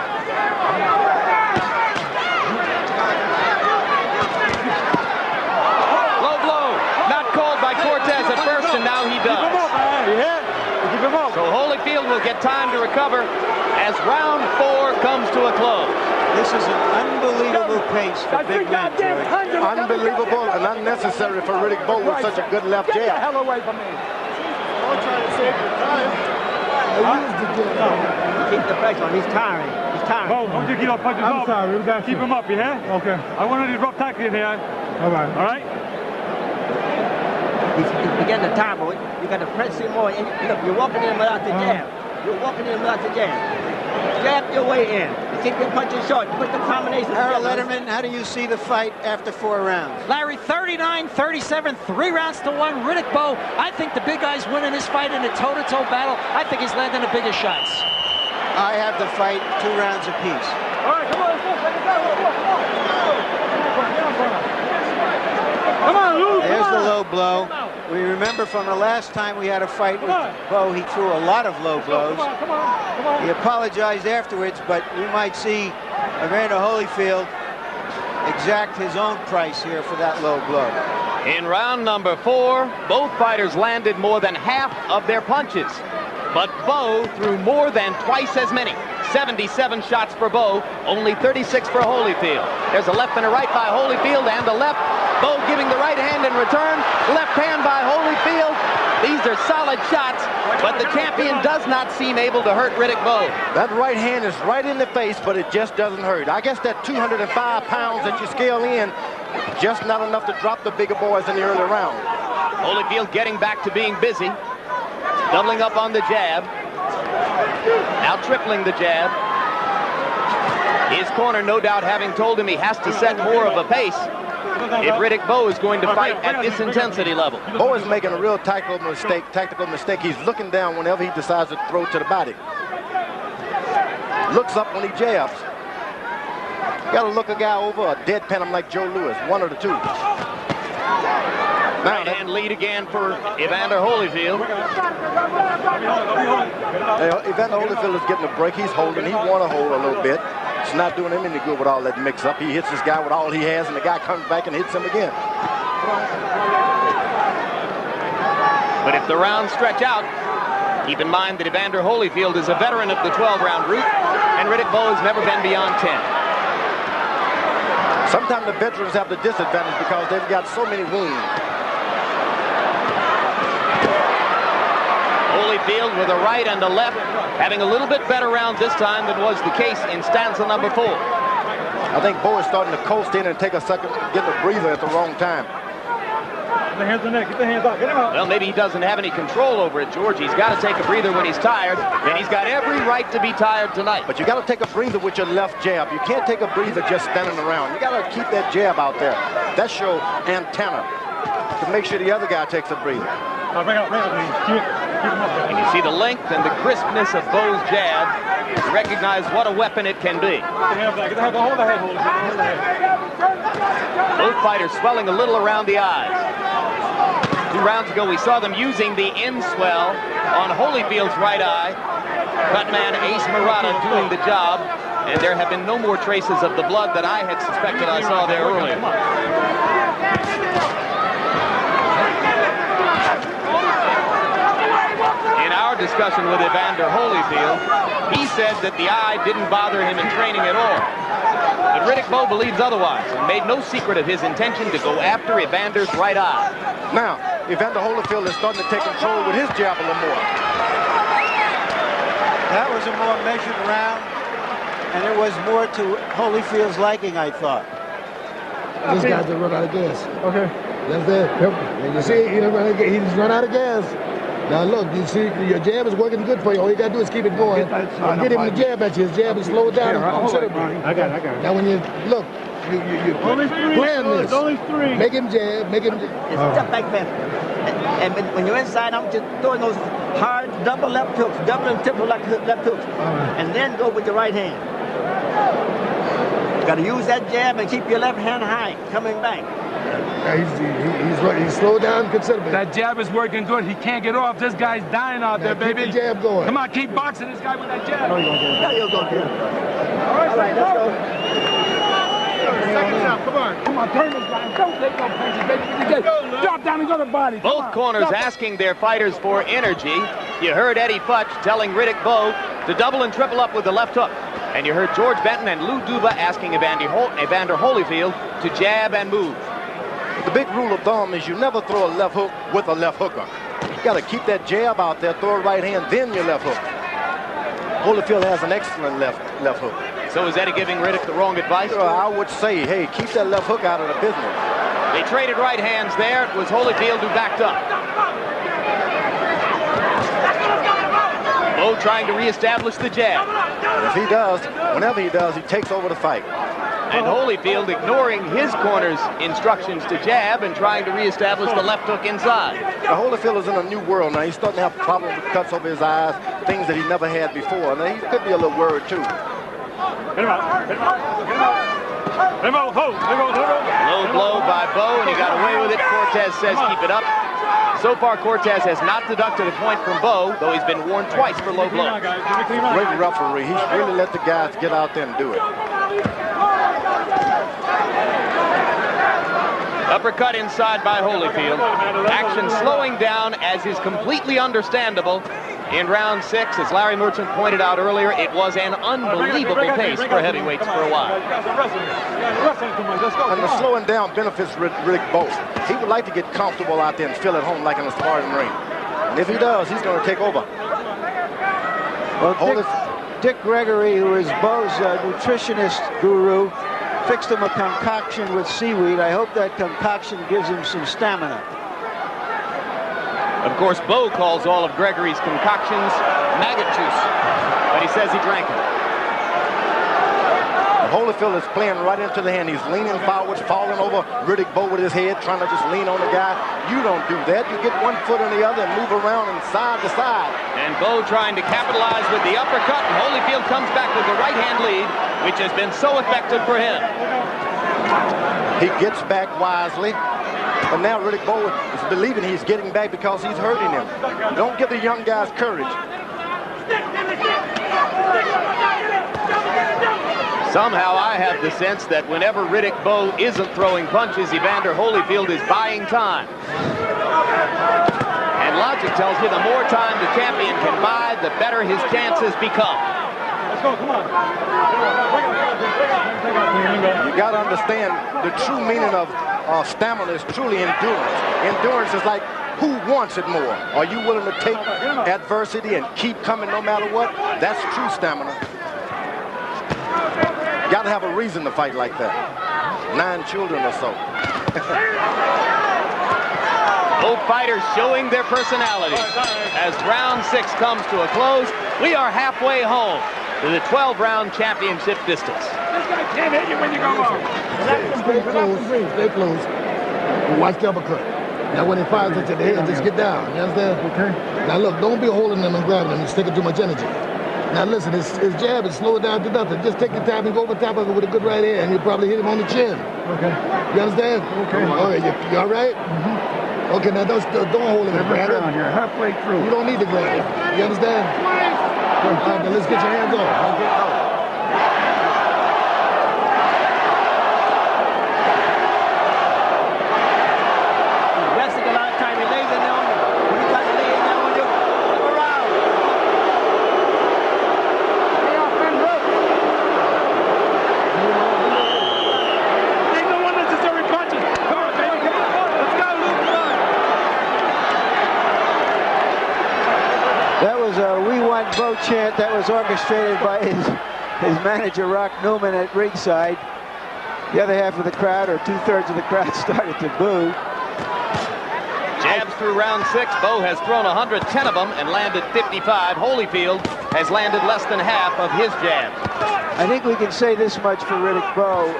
[SPEAKER 7] Low blow. Not called by Cortez at first, and now he does. So Holyfield will get time to recover as round 4 comes to a close.
[SPEAKER 6] This is an unbelievable pace for big men, George.
[SPEAKER 8] Unbelievable and unnecessary for Riddick Bowe with such a good left jab.
[SPEAKER 13] Get the hell away from me.
[SPEAKER 10] I'm trying to save your time.
[SPEAKER 13] Keep the pressure on. He's tiring. He's tiring.
[SPEAKER 12] Bowe, don't you keep up punches up. I'm sorry. Keep him up, you hear? Okay. I want to rough tackle in here. All right. All right?
[SPEAKER 13] He's beginning to tire, boy. You got to press him more. And look, you're walking in without the jab. You're walking in without the jab. Jab your way in. Keep your punches short. Put the combination.
[SPEAKER 6] Harold Letterman, how do you see the fight after 4 rounds?
[SPEAKER 11] Larry, 39-37, 3 rounds to 1. Riddick Bowe, I think the big guy's winning this fight in a toe-to-toe battle. I think he's landing the biggest shots.
[SPEAKER 6] I have the fight 2 rounds apiece.
[SPEAKER 12] All right, come on, let's go. Come on, Lou.
[SPEAKER 6] There's the low blow. We remember from the last time we had a fight with Bowe, he threw a lot of low blows. He apologized afterwards, but we might see Evander Holyfield exact his own price here for that low blow.
[SPEAKER 7] In round number 4, both fighters landed more than half of their punches, but Bowe threw more than twice as many. 77 shots for Bowe, only 36 for Holyfield. There's a left and a right by Holyfield, and the left. Bowe giving the right hand in return. Left hand by Holyfield. These are solid shots, but the champion does not seem able to hurt Riddick Bowe.
[SPEAKER 8] That right hand is right in the face, but it just doesn't hurt. I guess that 205 pounds that you scale in, just not enough to drop the bigger boys in the early round.
[SPEAKER 7] Holyfield getting back to being busy. Doubling up on the jab. Now tripling the jab. His corner no doubt having told him he has to set more of a pace if Riddick Bowe is going to fight at this intensity level.
[SPEAKER 8] Bowe is making a real tactical mistake. He's looking down whenever he decides to throw to the body. Looks up when he jabs. You got to look a guy over or deadpan him like Joe Louis, one of the two.
[SPEAKER 7] Right hand lead again for Evander Holyfield.
[SPEAKER 8] Evander Holyfield is getting a break. He's holding. He want to hold a little bit. It's not doing him any good with all that mix-up. He hits this guy with all he has, and the guy comes back and hits him again.
[SPEAKER 7] But if the rounds stretch out, keep in mind that Evander Holyfield is a veteran of the 12-round route, and Riddick Bowe has never been beyond 10.
[SPEAKER 8] Sometimes the veterans have the disadvantage because they've got so many wounds.
[SPEAKER 7] Holyfield with a right and a left, having a little bit better round this time than was the case in stanza number 4.
[SPEAKER 8] I think Bowe is starting to coast in and take a second, getting a breather at the wrong time.
[SPEAKER 12] Get the hands on the neck. Get the hands up. Get him out.
[SPEAKER 7] Well, maybe he doesn't have any control over it, George. He's got to take a breather when he's tired, and he's got every right to be tired tonight.
[SPEAKER 8] But you got to take a breather with your left jab. You can't take a breather just standing around. You got to keep that jab out there. That's your antenna to make sure the other guy takes a breather.
[SPEAKER 12] Bring up, please.
[SPEAKER 7] And you see the length and the crispness of Bowe's jab. You recognize what a weapon it can be. Both fighters swelling a little around the eyes. 2 rounds ago, we saw them using the in-swell on Holyfield's right eye. Cutman Ace Murata doing the job, and there have been no more traces of the blood that I had suspected I saw there earlier. In our discussion with Evander Holyfield, he said that the eye didn't bother him in training at all. But Riddick Bowe believes otherwise and made no secret of his intention to go after Evander's right eye.
[SPEAKER 8] Now, Evander Holyfield is starting to take control with his jab a little more.
[SPEAKER 6] That was a more measured round, and it was more to Holyfield's liking, I thought.
[SPEAKER 10] This guy's just run out of gas. Okay. That's it. And you see, he just run out of gas. Now look, you see, your jab is working good for you. All you gotta do is keep it going. Get him the jab at you. His jab is slowed down considerably.
[SPEAKER 6] I got it.
[SPEAKER 10] Now when you look, you plan this.
[SPEAKER 13] Only 3.
[SPEAKER 10] Make him jab. Make him.
[SPEAKER 13] It's step back fast. And when you're inside, I'm just throwing those hard double left hooks, double and triple left hooks, and then go with your right hand. You got to use that jab and keep your left hand high, coming back.
[SPEAKER 10] He's slowed down considerably.
[SPEAKER 5] That jab is working good. He can't get off. This guy's dying out there, baby.
[SPEAKER 10] Keep the jab going.
[SPEAKER 5] Come on, keep boxing this guy with that jab.
[SPEAKER 13] You're going to get it. All right, let's go.
[SPEAKER 10] Second round, come on, turn this guy. Don't take no punches, baby. Drop down and go to the body.
[SPEAKER 7] Both corners asking their fighters for energy. You heard Eddie Futch telling Riddick Bowe to double and triple up with the left hook. And you heard George Benton and Lou Duva asking Evander Holyfield to jab and move.
[SPEAKER 8] The big rule of thumb is you never throw a left hook with a left hooker. You got to keep that jab out there, throw a right hand, then your left hook. Holyfield has an excellent left hook.
[SPEAKER 7] So is Eddie giving Riddick the wrong advice?
[SPEAKER 8] I would say, hey, keep that left hook out of the business.
[SPEAKER 7] They traded right hands there. It was Holyfield who backed up. Bowe trying to reestablish the jab.
[SPEAKER 8] And if he does, whenever he does, he takes over the fight.
[SPEAKER 7] And Holyfield ignoring his corner's instructions to jab and trying to reestablish the left hook inside.
[SPEAKER 8] Now, Holyfield is in a new world now. He's starting to have problems with cuts over his eyes, things that he never had before. Now, he could be a little worried, too.
[SPEAKER 12] Hit him out. Hit him out. Hit him out. Hit him out. Hold.
[SPEAKER 7] Low blow by Bowe, and he got away with it. Cortez says keep it up. So far, Cortez has not deducted a point from Bowe, though he's been warned twice for low blows.
[SPEAKER 8] Great referee. He's really let the guys get out there and do it.
[SPEAKER 7] Uppercut inside by Holyfield. Action slowing down, as is completely understandable. In round 6, as Larry Merchant pointed out earlier, it was an unbelievable pace for heavyweights for a while.
[SPEAKER 8] And the slowing down benefits Riddick Bowe. He would like to get comfortable out there and feel at home like in a sparring ring. And if he does, he's going to take over.
[SPEAKER 6] Well, Dick Gregory, who is Bowe's nutritionist guru, fixed him a concoction with seaweed. I hope that concoction gives him some stamina.
[SPEAKER 7] Of course, Bowe calls all of Gregory's concoctions maggot juice, but he says he drank it.
[SPEAKER 8] Holyfield is playing right into the hand. He's leaning forward, falling over Riddick Bowe with his head, trying to just lean on the guy. You don't do that. You get one foot in the other and move around and side to side.
[SPEAKER 7] And Bowe trying to capitalize with the uppercut, and Holyfield comes back with the right-hand lead, which has been so effective for him.
[SPEAKER 8] He gets back wisely. But now Riddick Bowe is believing he's getting back because he's hurting him. Don't give the young guys courage.
[SPEAKER 7] Somehow I have the sense that whenever Riddick Bowe isn't throwing punches, Evander Holyfield is buying time. And logic tells you the more time the champion can buy, the better his chances become.
[SPEAKER 12] Let's go, come on.
[SPEAKER 8] You got to understand the true meaning of stamina is truly endurance. Endurance is like, who wants it more? Are you willing to take adversity and keep coming no matter what? That's true stamina. You got to have a reason to fight like that. 9 children or so.
[SPEAKER 7] Both fighters showing their personalities. As round 6 comes to a close, we are halfway home to the 12-round championship distance.
[SPEAKER 12] This guy can't hit you when you go off.
[SPEAKER 10] Stay close. Stay close. Watch the uppercut. Now when he fires at the head, just get down. You understand? Okay. Now look, don't be holding them and grabbing them. It's taking too much energy. Now listen, his jab is slow it down to nothing. Just take your time and go over top of it with a good right hand, and you'll probably hit him on the chin. Okay. You understand? Okay. All right, you all right? Mm-hmm. Okay, now don't hold him and grab him. You're halfway through. You don't need to grab him. You understand? All right, now let's get your hands off. Okay.
[SPEAKER 6] Bowe chant that was orchestrated by his manager Rock Newman at ringside. The other half of the crowd, or 2/3 of the crowd, started to boo.
[SPEAKER 7] Jabs through round 6. Bowe has thrown 110 of them and landed 55. Holyfield has landed less than half of his jabs.
[SPEAKER 6] I think we can say this much for Riddick Bowe,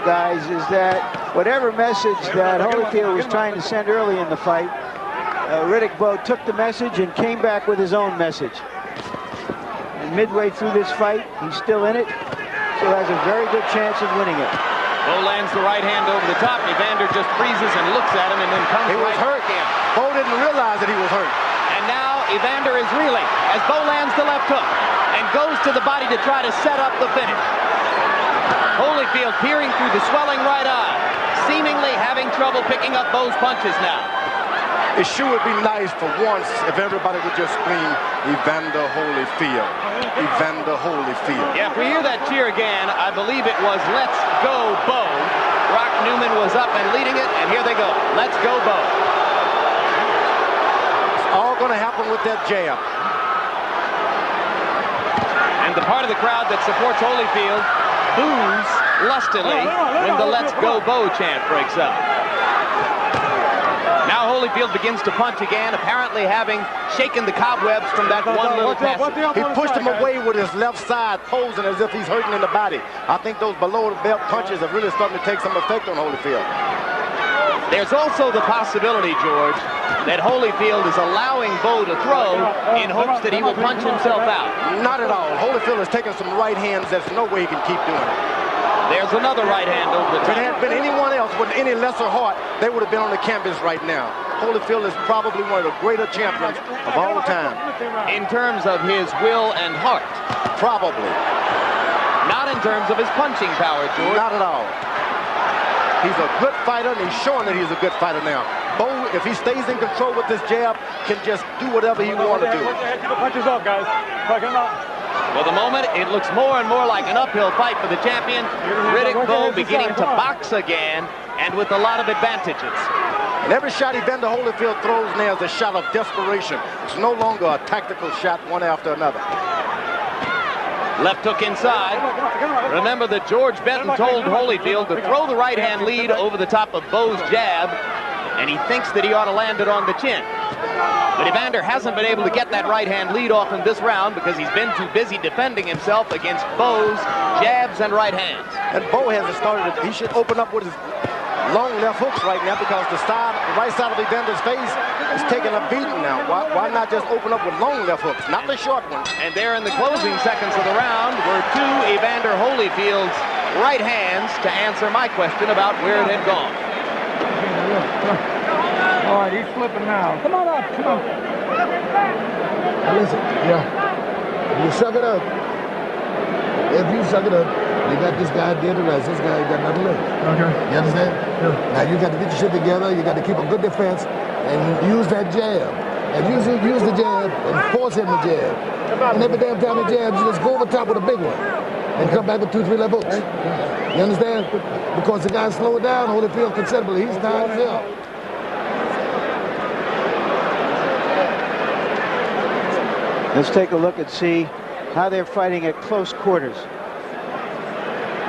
[SPEAKER 6] guys, is that whatever message that Holyfield was trying to send early in the fight, Riddick Bowe took the message and came back with his own message. Midway through this fight, he's still in it, so has a very good chance of winning it.
[SPEAKER 7] Bowe lands the right hand over the top. Evander just freezes and looks at him and then comes
[SPEAKER 8] he
[SPEAKER 7] right
[SPEAKER 8] was hurt.
[SPEAKER 7] again.
[SPEAKER 8] Bowe didn't realize that he was hurt.
[SPEAKER 7] And now Evander is reeling as Bowe lands the left hook and goes to the body to try to set up the finish. Holyfield peering through the swelling right eye, seemingly having trouble picking up Bowe's punches now.
[SPEAKER 8] It sure would be nice for once if everybody would just scream, Evander Holyfield. Evander Holyfield.
[SPEAKER 7] Yeah, if we hear that cheer again, I believe it was Let's Go Bowe. Rock Newman was up and leading it, and here they go. Let's go Bowe.
[SPEAKER 8] It's all going to happen with that jab.
[SPEAKER 7] And the part of the crowd that supports Holyfield boos lustily when the Let's Go Bowe chant breaks out. Now Holyfield begins to punch again, apparently having shaken the cobwebs from that one little pass.
[SPEAKER 8] He pushed him away with his left side, posing as if he's hurting in the body. I think those below-the-belt punches are really starting to take some effect on Holyfield.
[SPEAKER 7] There's also the possibility, George, that Holyfield is allowing Bowe to throw in hopes that he will punch himself out.
[SPEAKER 8] Not at all. Holyfield has taken some right hands. There's no way he can keep doing it.
[SPEAKER 7] There's another right hand over the top.
[SPEAKER 8] If it had been anyone else with any lesser heart, they would have been on the canvas right now. Holyfield is probably one of the greater champions of all time.
[SPEAKER 7] In terms of his will and heart?
[SPEAKER 8] Probably.
[SPEAKER 7] Not in terms of his punching power, George.
[SPEAKER 8] Not at all. He's a good fighter, and he's showing that he's a good fighter now. Bowe, if he stays in control with this jab, can just do whatever he wants to do.
[SPEAKER 12] Punches off, guys.
[SPEAKER 7] For the moment, it looks more and more like an uphill fight for the champion. Riddick Bowe beginning to box again, and with a lot of advantages.
[SPEAKER 8] And every shot Evander Holyfield throws now is a shot of desperation. It's no longer a tactical shot one after another.
[SPEAKER 7] Left hook inside. Remember that George Benton told Holyfield to throw the right-hand lead over the top of Bowe's jab, and he thinks that he ought to land it on the chin. But Evander hasn't been able to get that right-hand lead off in this round because he's been too busy defending himself against Bowe's jabs and right hands.
[SPEAKER 8] And Bowe hasn't started. He should open up with his long left hooks right now because the right side of Evander's face is taking a beating now. Why not just open up with long left hooks, not the short ones?
[SPEAKER 7] And there in the closing seconds of the round were two Evander Holyfield's right hands to answer my question about where it had gone.
[SPEAKER 10] All right, he's flipping now. Come on up, come on. Now listen, you suck it up. If you suck it up, you got this guy dead to rest. This guy got nothing left. Okay. You understand? Yeah. Now you got to get your shit together. You got to keep a good defense and use that jab. And use the jab and force him to jab. And every damn time he jabs, you just go over top with a big one and come back with 2-3 left hooks. You understand? Because the guy slowed down, Holyfield considerably. He's tired as hell.
[SPEAKER 6] Let's take a look and see how they're fighting at close quarters.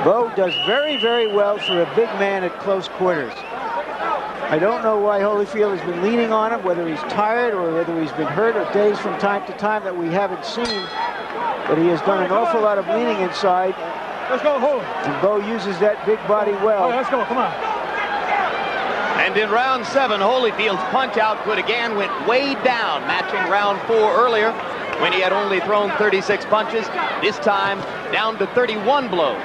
[SPEAKER 6] Bowe does very, very well for a big man at close quarters. I don't know why Holyfield has been leaning on him, whether he's tired or whether he's been hurt or dazed from time to time that we haven't seen. But he has done an awful lot of leaning inside.
[SPEAKER 12] Let's go, Holy.
[SPEAKER 6] And Bowe uses that big body well.
[SPEAKER 12] Let's go, come on.
[SPEAKER 7] And in round 7, Holyfield's punch output again went way down, matching round 4 earlier when he had only thrown 36 punches. This time down to 31 blows.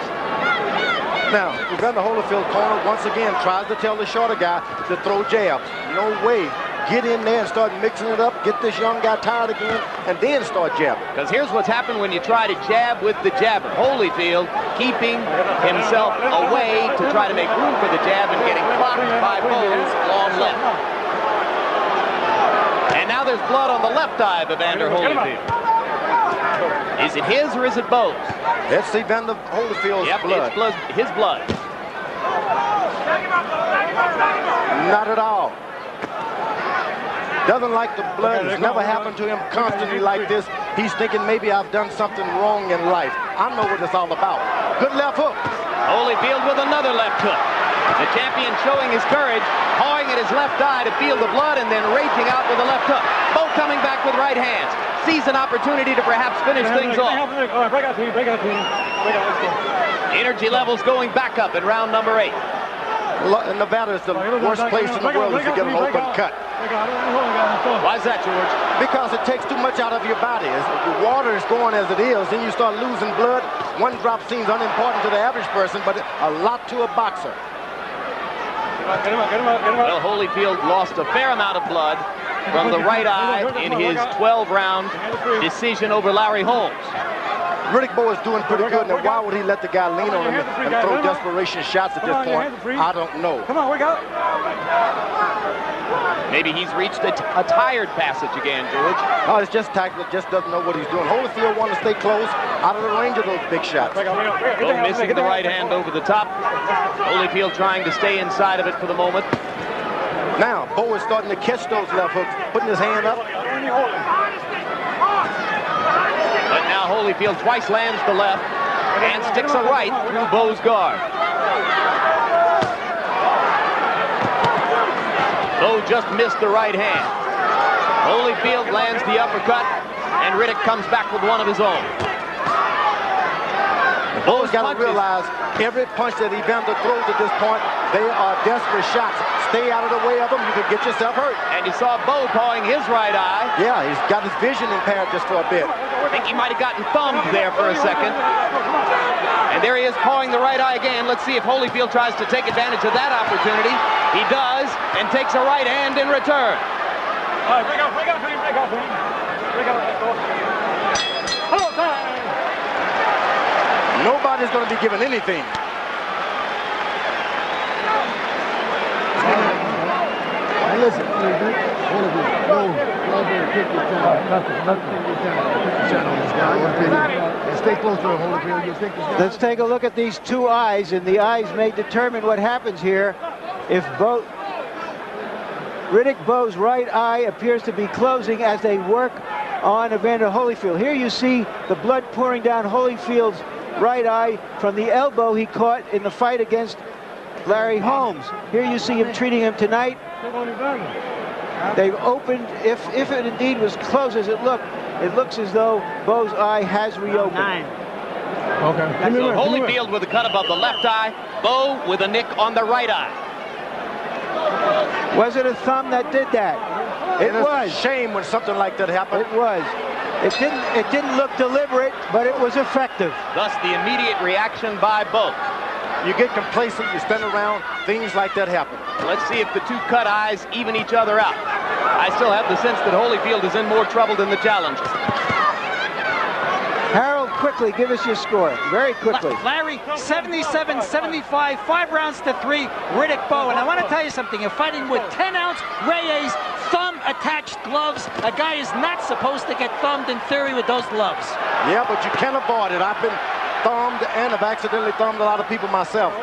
[SPEAKER 8] Now, Evander Holyfield corner once again tries to tell the shorter guy to throw jabs. No way. Get in there and start mixing it up, get this young guy tired again, and then start jabbing.
[SPEAKER 7] Because here's what's happened when you try to jab with the jabber. Holyfield keeping himself away to try to make room for the jab and getting clocked by Bowe's long left. And now there's blood on the left eye of Evander Holyfield. Is it his or is it Bowe's?
[SPEAKER 8] It's Evander Holyfield's blood.
[SPEAKER 7] It's his blood.
[SPEAKER 8] Not at all. Doesn't like the blood. It's never happened to him constantly like this. He's thinking maybe I've done something wrong in life. I know what it's all about. Good left hook.
[SPEAKER 7] Holyfield with another left hook. The champion showing his courage, pawing at his left eye to feel the blood and then raging out with a left hook. Bowe coming back with right hands. Sees an opportunity to perhaps finish things off. Energy levels going back up in round number 8.
[SPEAKER 8] Nevada is the worst place in the world to get an open cut.
[SPEAKER 7] Why is that, George?
[SPEAKER 8] Because it takes too much out of your body. As the water is going as it is, then you start losing blood. One drop seems unimportant to the average person, but a lot to a boxer.
[SPEAKER 7] Well, Holyfield lost a fair amount of blood from the right eye in his 12-round decision over Larry Holmes.
[SPEAKER 8] Riddick Bowe is doing pretty good. Now, why would he let the guy lean on him and throw desperation shots at this point? I don't know.
[SPEAKER 12] Come on, wake up.
[SPEAKER 7] Maybe he's reached a tired passage again, George.
[SPEAKER 8] No, it's just tactical. Just doesn't know what he's doing. Holyfield wants to stay close, out of the range of those big shots.
[SPEAKER 7] Bowe missing the right hand over the top. Holyfield trying to stay inside of it for the moment.
[SPEAKER 8] Now, Bowe is starting to catch those left hooks, putting his hand up.
[SPEAKER 7] But now Holyfield twice lands the left and sticks a right through Bowe's guard. Bowe just missed the right hand. Holyfield lands the uppercut, and Riddick comes back with one of his own.
[SPEAKER 8] Bowe's got to realize every punch that Evander throws at this point, they are desperate shots. Stay out of the way of them, you could get yourself hurt.
[SPEAKER 7] And you saw Bowe pawing his right eye.
[SPEAKER 8] Yeah, he's got his vision impaired just for a bit.
[SPEAKER 7] I think he might have gotten thumbed there for a second. And there he is pawing the right eye again. Let's see if Holyfield tries to take advantage of that opportunity. He does, and takes a right hand in return.
[SPEAKER 12] All right, break out, break out, break out, break out, let's go. Hello, time.
[SPEAKER 8] Nobody's going to be given anything.
[SPEAKER 10] Hey, listen, stay close to Holyfield.
[SPEAKER 6] Let's take a look at these two eyes, and the eyes may determine what happens here. If Riddick Bowe's right eye appears to be closing as they work on Evander Holyfield. Here you see the blood pouring down Holyfield's right eye from the elbow he caught in the fight against Larry Holmes. Here you see him treating him tonight. They've opened, if it indeed was closed as it looks as though Bowe's eye has reopened.
[SPEAKER 12] Okay.
[SPEAKER 7] So Holyfield with a cut above the left eye, Bowe with a nick on the right eye.
[SPEAKER 6] Was it a thumb that did that? It was.
[SPEAKER 8] It's a shame when something like that happened.
[SPEAKER 6] It was. It didn't look deliberate, but it was effective.
[SPEAKER 7] Thus the immediate reaction by Bowe.
[SPEAKER 8] You get complacent, you stand around, things like that happen.
[SPEAKER 7] Let's see if the two cut eyes even each other out. I still have the sense that Holyfield is in more trouble than the challenger.
[SPEAKER 6] Harold, quickly, give us your score. Very quickly.
[SPEAKER 11] Larry, 77-75, 5 rounds to 3, Riddick Bowe. And I want to tell you something. You're fighting with 10-ounce Reyes thumb-attached gloves. A guy is not supposed to get thumbed in theory with those gloves.
[SPEAKER 8] Yeah, but you can't avoid it. I've been thumbed and have accidentally thumbed a lot of people myself.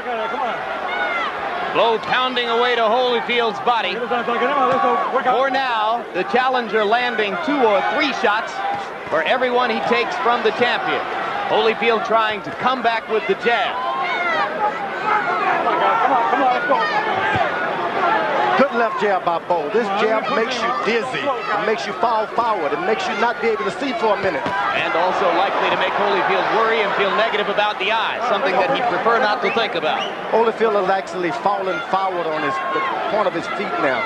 [SPEAKER 7] Bowe pounding away to Holyfield's body. For now, the challenger landing 2 or 3 shots for everyone he takes from the champion. Holyfield trying to come back with the jab.
[SPEAKER 8] Good Good left jab by Bowe. This jab makes you dizzy. It makes you fall forward. It makes you not be able to see for a minute.
[SPEAKER 7] And also likely to make Holyfield worry and feel negative about the eye, something that he'd prefer not to think about.
[SPEAKER 8] Holyfield is actually falling forward on the point of his feet now.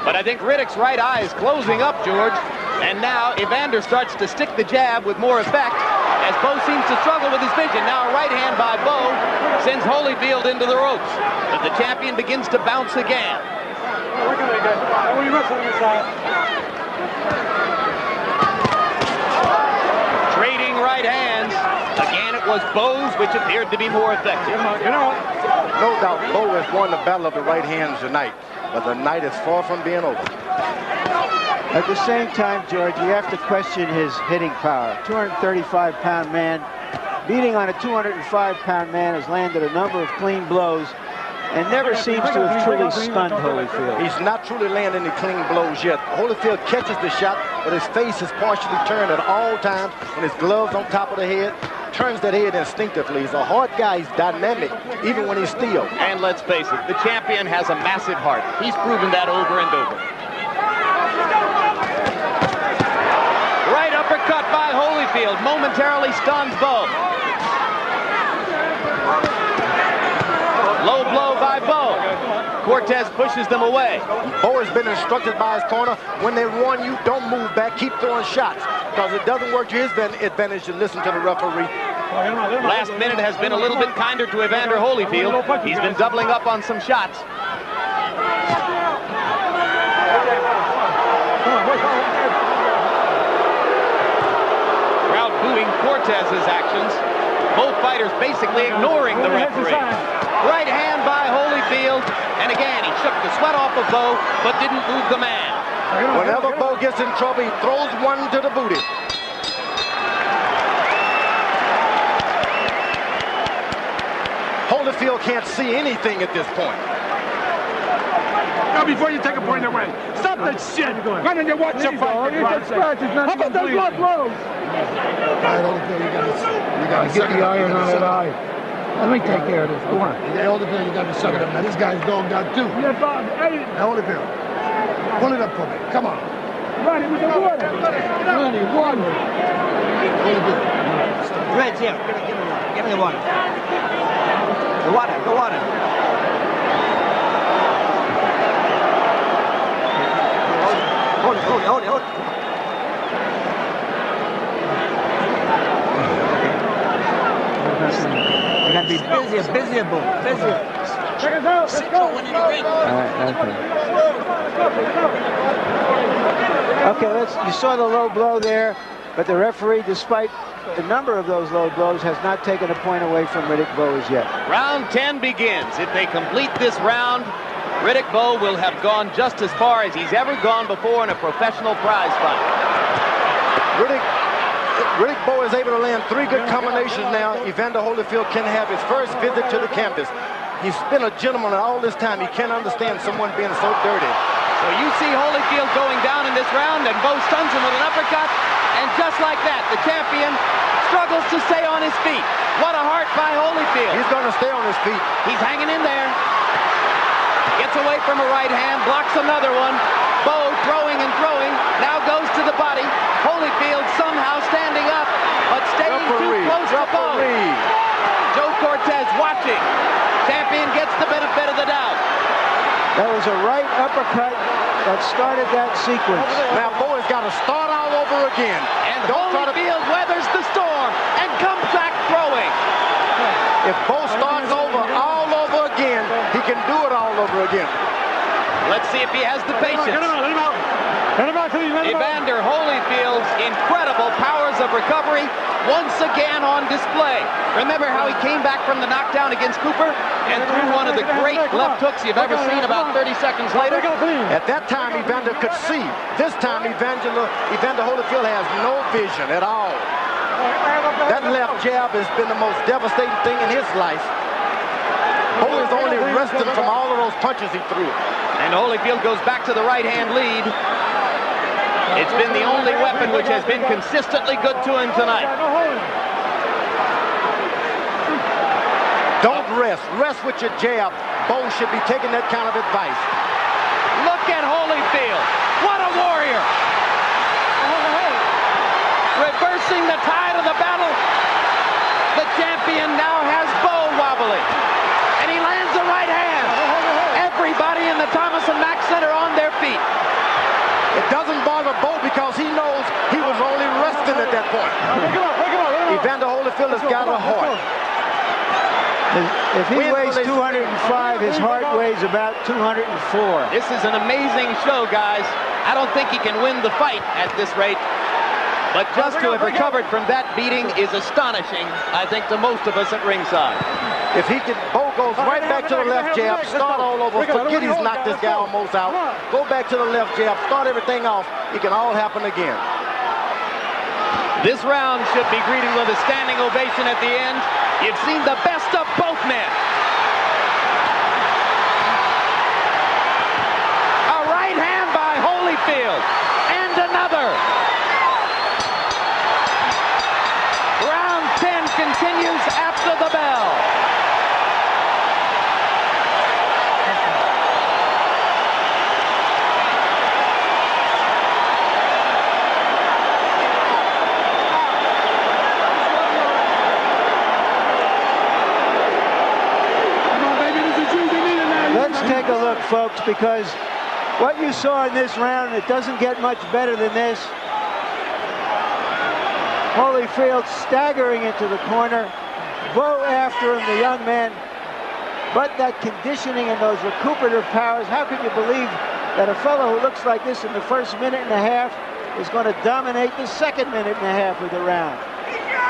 [SPEAKER 7] But I think Riddick's right eye is closing up, George. And now Evander starts to stick the jab with more effect as Bowe seems to struggle with his vision. Now a right hand by Bowe sends Holyfield into the ropes. But the champion begins to bounce again. Trading right hands. Again, it was Bowe's, which appeared to be more effective.
[SPEAKER 8] No doubt Bowe has won the battle of the right hands tonight, but the night is far from being over.
[SPEAKER 6] At the same time, George, you have to question his hitting power. 235-pound man, beating on a 205-pound man, has landed a number of clean blows and never seems to have truly stunned Holyfield.
[SPEAKER 8] He's not truly landing any clean blows yet. Holyfield catches the shot, but his face is partially turned at all times, and his gloves on top of the head. Turns that head instinctively. He's a hard guy. He's dynamic, even when he's still.
[SPEAKER 7] And let's face it, the champion has a massive heart. He's proven that over and over. Right uppercut by Holyfield momentarily stuns Bowe. Low blow by Bowe. Cortez pushes them away.
[SPEAKER 8] Bowe has been instructed by his corner, when they run you, don't move back, keep throwing shots. Because it doesn't work to his advantage to listen to the referee.
[SPEAKER 7] Last minute has been a little bit kinder to Evander Holyfield. He's been doubling up on some shots. Crowd booing Cortez's actions. Both fighters basically ignoring the referee. Right hand by Holyfield, and again he shook the sweat off of Bowe, but didn't move the man.
[SPEAKER 8] Whenever Bowe gets in trouble, he throws one to the booty. Holyfield can't see anything at this point.
[SPEAKER 10] Now, before you take a point away, stop that shit. Why don't you watch your fight? How about those blood blows? All right, Holyfield, you gotta get the iron on that eye. Let me take care of this. Go on. Holyfield, you got to suck it up. Now, this guy's dogged out too. Yeah, Bob. Hey. Now, Holyfield, pull it up for me. Come on. Ronnie, with the water. Ronnie, water. Holyfield.
[SPEAKER 13] Red, here. Give me the water. The water. The water. Hold it. You got to be busier. Check us out. Let's go.
[SPEAKER 6] Okay, you saw the low blow there, but the referee, despite the number of those low blows, has not taken a point away from Riddick Bowe as yet.
[SPEAKER 7] Round 10 begins. If they complete this round, Riddick Bowe will have gone just as far as he's ever gone before in a professional prize fight.
[SPEAKER 8] Riddick Bowe is able to land 3 good combinations now. Evander Holyfield can have his first visit to the campus. He's been a gentleman all this time. He can't understand someone being so dirty.
[SPEAKER 7] So you see Holyfield going down in this round, and Bowe stuns him with an uppercut. And just like that, the champion struggles to stay on his feet. What a heart by Holyfield.
[SPEAKER 8] He's going to stay on his feet.
[SPEAKER 7] He's hanging in there. Gets away from a right hand, blocks another one. Bowe throwing, now goes to the body. Holyfield somehow standing up, but staying too close to Bowe. Joe Cortez watching. Champion gets the benefit of the doubt.
[SPEAKER 6] That was a right uppercut that started that sequence.
[SPEAKER 8] Now Bowe has got to start all over again.
[SPEAKER 7] And Holyfield weathers the storm and comes back throwing.
[SPEAKER 8] If Bowe starts over all over again, he can do it all over again.
[SPEAKER 7] Let's see if he has the patience. Evander Holyfield's incredible powers of recovery once again on display. Remember how he came back from the knockdown against Cooper and threw one of the great left hooks you've ever seen about 30 seconds later?
[SPEAKER 8] At that time, Evander could see. This time, Evander Holyfield has no vision at all. That left jab has been the most devastating thing in his life. Bowe is only resting from all of those punches he threw.
[SPEAKER 7] And Holyfield goes back to the right-hand lead. It's been the only weapon which has been consistently good to him tonight.
[SPEAKER 8] Don't rest. Rest with your jab. Bowe should be taking that kind of advice.
[SPEAKER 7] Look at Holyfield. What a warrior. Reversing the tide of the battle. The champion now has Bowe wobbly. And he lands a right hand. Everybody in the Thomas and Mack Center on their feet.
[SPEAKER 8] It doesn't bother Bowe because he knows he was only resting at that point. Evander Holyfield has got a heart.
[SPEAKER 6] If he weighs 205, his heart weighs about 204.
[SPEAKER 7] This is an amazing show, guys. I don't think he can win the fight at this rate. But just to have recovered from that beating is astonishing, I think, to most of us at ringside.
[SPEAKER 8] If he can, Bowe goes right back to the left jab, start all over, forget he's knocked this guy almost out, go back to the left jab, start everything off, it can all happen again.
[SPEAKER 7] This round should be greeted with a standing ovation at the end. You've seen the best of both men. A right hand by Holyfield, and another. Round 10 continues after the bell.
[SPEAKER 6] Let's take a look, folks, because what you saw in this round, it doesn't get much better than this. Holyfield staggering into the corner. Bowe after him, the young man. But that conditioning and those recuperative powers, how can you believe that a fellow who looks like this in the first minute and a half is going to dominate the second minute and a half of the round?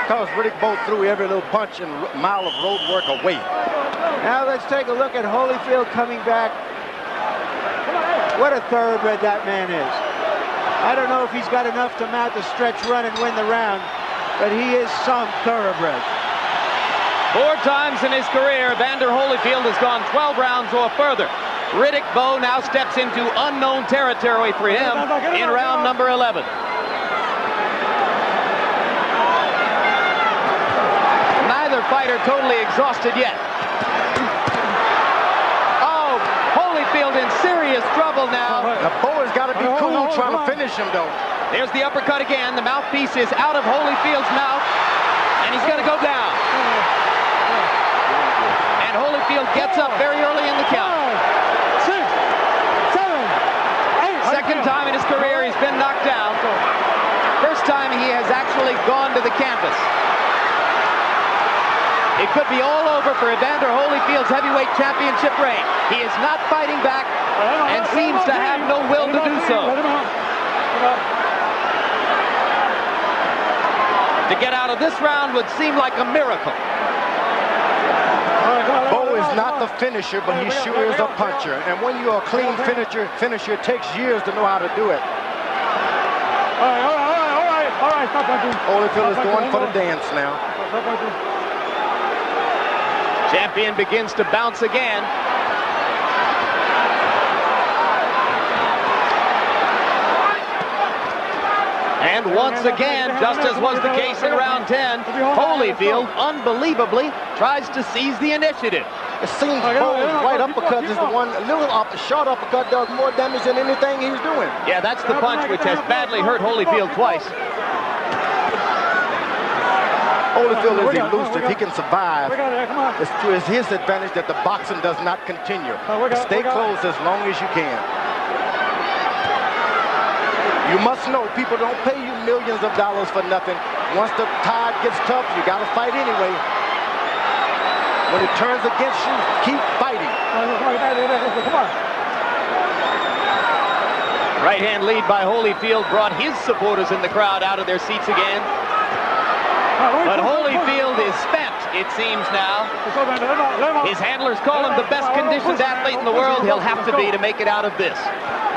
[SPEAKER 8] Because Riddick Bowe threw every little punch and mile of road work away.
[SPEAKER 6] Now let's take a look at Holyfield coming back. What a thoroughbred that man is. I don't know if he's got enough to mount the stretch run and win the round, but he is some thoroughbred.
[SPEAKER 7] 4 times in his career, Evander Holyfield has gone 12 rounds or further. Riddick Bowe now steps into unknown territory for him in round number 11. Neither fighter totally exhausted yet. Oh, Holyfield in serious trouble now.
[SPEAKER 8] Now Bowe has got to be cool trying to finish him, though.
[SPEAKER 7] There's the uppercut again. The mouthpiece is out of Holyfield's mouth, and he's going to go down. And Holyfield gets up very early in the count.
[SPEAKER 12] 6, 7, 8.
[SPEAKER 7] Second time in his career he's been knocked down. First time he has actually gone to the canvas. It could be all over for Evander Holyfield's heavyweight championship reign. He is not fighting back and seems to have no will to do so. To get out of this round would seem like a miracle.
[SPEAKER 8] Bowe is not the finisher, but he sure is a puncher. And when you're a clean finisher, it takes years to know how to do it.
[SPEAKER 12] All right, stop punching.
[SPEAKER 8] Holyfield is going for the dance now.
[SPEAKER 12] Stop punching.
[SPEAKER 7] Champion begins to bounce again. And once again, just as was the case in round 10, Holyfield unbelievably tries to seize the initiative.
[SPEAKER 8] It seems Bowe's right uppercut is the one, a little short uppercut does more damage than anything he's doing.
[SPEAKER 7] Yeah, that's the punch which has badly hurt Holyfield twice.
[SPEAKER 8] Holyfield is elusive. He can survive. It's to his advantage that the boxing does not continue. Stay close as long as you can. You must know people don't pay you millions of dollars for nothing. Once the tide gets tough, you got to fight anyway. When it turns against you, keep fighting.
[SPEAKER 7] Right hand lead by Holyfield brought his supporters in the crowd out of their seats again. But Holyfield is spent, it seems now. His handlers call him the best conditioned athlete in the world. He'll have to be to make it out of this.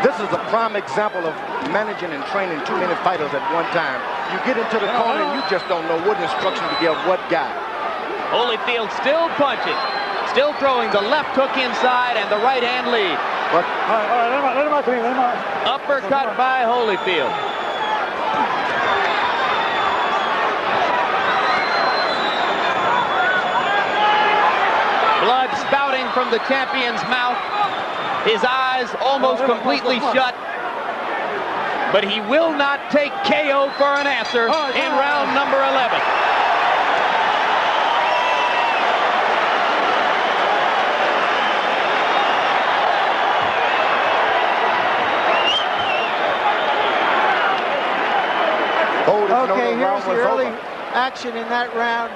[SPEAKER 8] This is a prime example of managing and training too many fighters at one time. You get into the corner and you just don't know what instruction to give what guy.
[SPEAKER 7] Holyfield still punching, still throwing the left hook inside and the right hand lead.
[SPEAKER 8] But
[SPEAKER 7] uppercut by Holyfield. Blood spouting from the champion's mouth. His eyes eyes almost completely shut. But he will not take KO for an answer in round number 11.
[SPEAKER 6] Okay, here's the early action in that round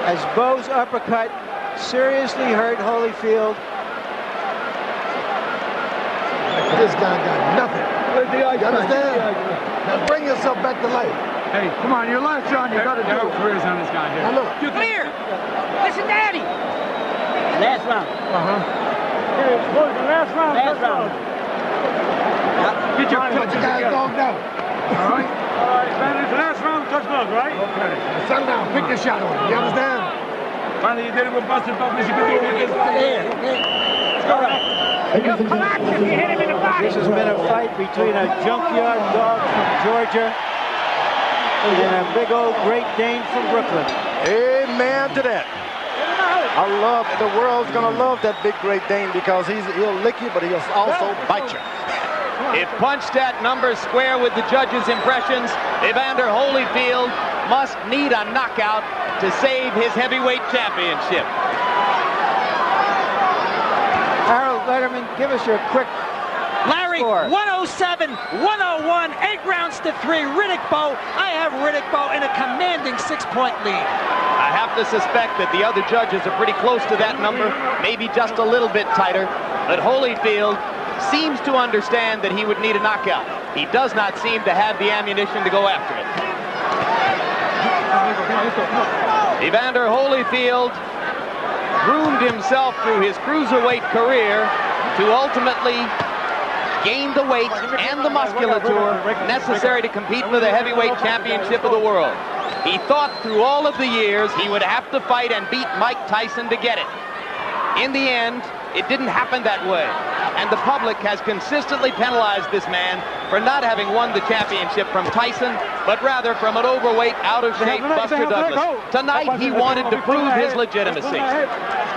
[SPEAKER 6] as Bowe's uppercut seriously hurt Holyfield.
[SPEAKER 10] This guy got nothing. You understand? Now bring yourself back to life.
[SPEAKER 14] Hey, come on, your last round, you gotta do it. Careers on this guy here.
[SPEAKER 10] Now look.
[SPEAKER 13] Come here. Listen, Daddy. Last round.
[SPEAKER 14] Last round.
[SPEAKER 13] Last round.
[SPEAKER 14] Get your
[SPEAKER 10] Put you guys dogged out.
[SPEAKER 14] All right? All right, man, it's the last round, touch gloves, right?
[SPEAKER 10] Okay. Now settle down. Pick your shot on him. You understand?
[SPEAKER 14] Finally, you did it with Buster Douglas. You can do it with this. Let's go.
[SPEAKER 6] This has been a fight between a junkyard dog from Georgia and a big old Great Dane from Brooklyn.
[SPEAKER 8] Amen to that. The world's gonna love that big Great Dane because he'll lick you, but he'll also bite you.
[SPEAKER 7] If punched at number square with the judges' impressions, Evander Holyfield must need a knockout to save his heavyweight championship.
[SPEAKER 6] Harold Letterman, give us your quick
[SPEAKER 11] Larry,
[SPEAKER 6] score.
[SPEAKER 11] 107, 101, 8 rounds to 3. Riddick Bowe. I have Riddick Bowe in a commanding 6-point lead.
[SPEAKER 7] I have to suspect that the other judges are pretty close to that number, maybe just a little bit tighter, but Holyfield seems to understand that he would need a knockout. He does not seem to have the ammunition to go after it. Evander Holyfield groomed himself through his cruiserweight career to ultimately gain the weight and the musculature necessary to compete for the heavyweight championship of the world. He thought through all of the years he would have to fight and beat Mike Tyson to get it. In the end, it didn't happen that way. And the public has consistently penalized this man for not having won the championship from Tyson, but rather from an overweight, out-of-shape Buster Douglas. Tonight, he wanted to prove his legitimacy.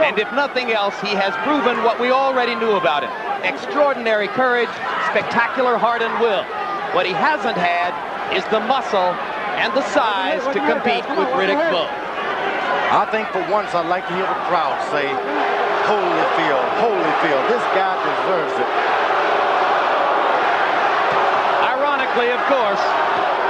[SPEAKER 7] And if nothing else, he has proven what we already knew about him. Extraordinary courage, spectacular heart and will. What he hasn't had is the muscle and the size to compete with Riddick Bowe.
[SPEAKER 8] I think for once I'd like to hear the crowd say, Holyfield, Holyfield, this guy deserves it.
[SPEAKER 7] Ironically, of course,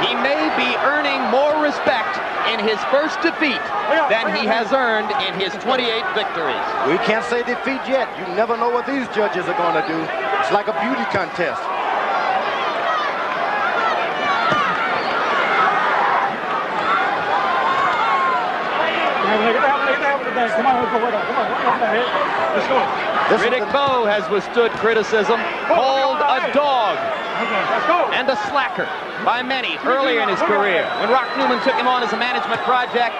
[SPEAKER 7] he may be earning more respect in his first defeat than he has earned in his 28 victories.
[SPEAKER 8] We can't say defeat yet. You never know what these judges are going to do. It's like a beauty contest.
[SPEAKER 7] Riddick Bowe has withstood criticism, called a dog and a slacker by many earlier in his career. When Rock Newman took him on as a management project,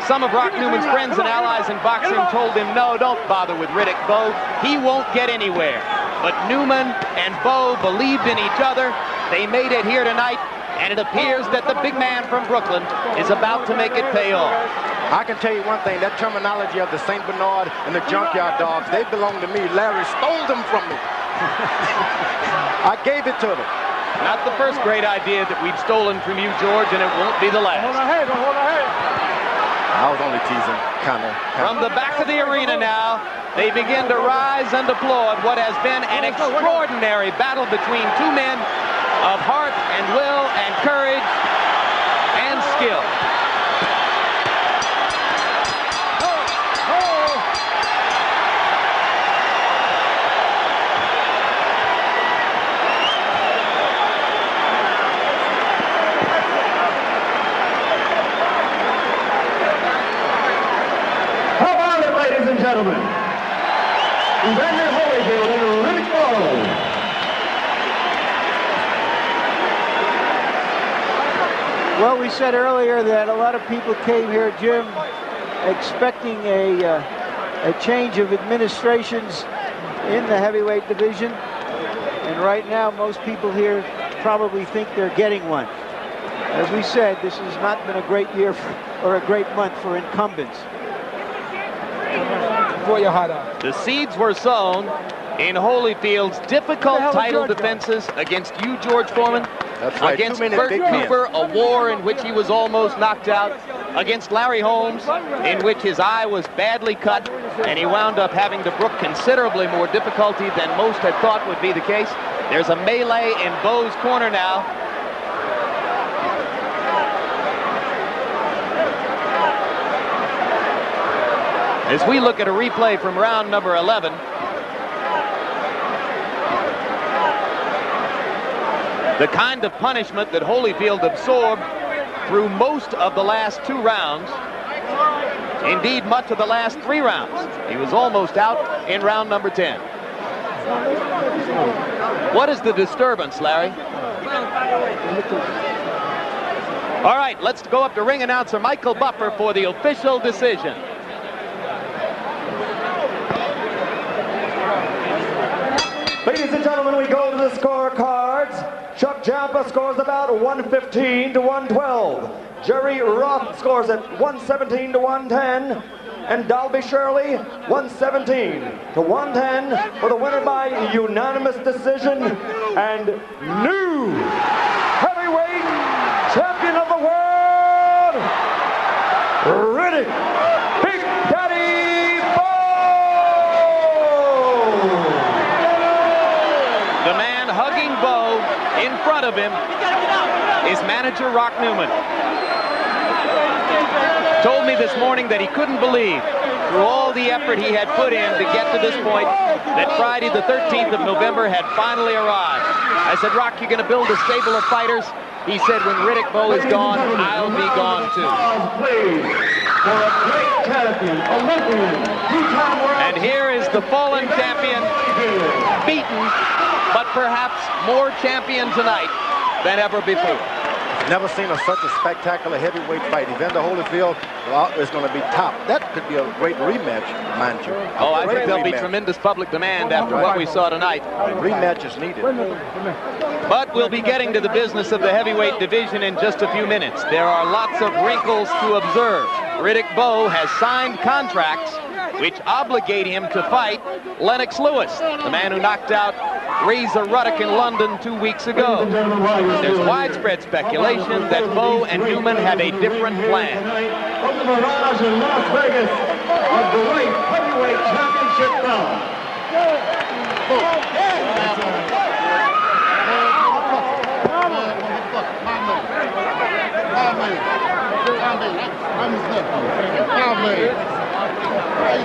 [SPEAKER 7] some of Rock Newman's friends and allies in boxing told him, no, don't bother with Riddick Bowe. He won't get anywhere. But Newman and Bowe believed in each other. They made it here tonight, and it appears that the big man from Brooklyn is about to make it pay off.
[SPEAKER 8] I can tell you one thing, that terminology of the St. Bernard and the junkyard dogs, they belong to me. Larry stole them from me. I gave it to them.
[SPEAKER 7] Not the first great idea that we've stolen from you, George, and it won't be the last.
[SPEAKER 14] Hold on, hey, don't hold on, hey.
[SPEAKER 8] I was only teasing, kind of.
[SPEAKER 7] From the back of the arena now, they begin to rise and applaud what has been an extraordinary battle between two men of heart and will and courage and skill.
[SPEAKER 15] Ladies and gentlemen, Evander Holyfield and Riddick Bowe.
[SPEAKER 6] Well, we said earlier that a lot of people came here, Jim, expecting a change of administrations in the heavyweight division. And right now, most people here probably think they're getting one. As we said, this has not been a great year or a great month for incumbents.
[SPEAKER 7] The seeds were sown in Holyfield's difficult title defenses against you, George Foreman.
[SPEAKER 8] That's right.
[SPEAKER 7] Against Bert Cooper, a war in which he was almost knocked out. Against Larry Holmes, in which his eye was badly cut, and he wound up having to brook considerably more difficulty than most had thought would be the case. There's a melee in Bowe's corner now. As we look at a replay from round number 11, the kind of punishment that Holyfield absorbed through most of the last 2 rounds, indeed much of the last 3 rounds. He was almost out in round number 10. What is the disturbance, Larry? All right, let's go up to ring announcer Michael Buffer for the official decision.
[SPEAKER 3] Ladies and gentlemen, we go to the scorecards. Chuck Jampa scores about 115 to 112. Jerry Roth scores at 117 to 110. And Dalby Shirley, 117 to 110 for the winner by unanimous decision and new heavyweight champion of the world, Riddick Big Daddy Bowe.
[SPEAKER 7] The man hugging Bowe in front of him is manager Rock Newman. Told me this morning that he couldn't believe, through all the effort he had put in to get to this point, that Friday the 13th of November had finally arrived. I said, Rock, you're going to build a stable of fighters? He said, when Riddick Bowe is gone, I'll be gone too. And here is the fallen champion, beaten, but perhaps more champion tonight than ever before.
[SPEAKER 8] Never seen such a spectacular heavyweight fight. Evander Holyfield is going to be top. That could be a great rematch, mind you.
[SPEAKER 7] Oh, I think there'll be tremendous public demand after what we saw tonight.
[SPEAKER 8] A rematch is needed.
[SPEAKER 7] But we'll be getting to the business of the heavyweight division in just a few minutes. There are lots of wrinkles to observe. Riddick Bowe has signed contracts which obligate him to fight Lennox Lewis, the man who knocked out Razor Ruddock in London 2 weeks ago. There's widespread speculation that Bowe and Newman have a different plan.
[SPEAKER 15] From the Mirage in Las Vegas, of the light heavyweight championship bout.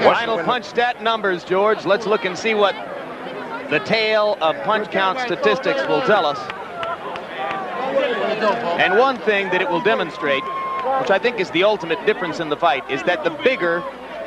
[SPEAKER 7] Final punch stat numbers, George. Let's look and see what the tale of punch count statistics will tell us. And one thing that it will demonstrate, which I think is the ultimate difference in the fight, is that the bigger,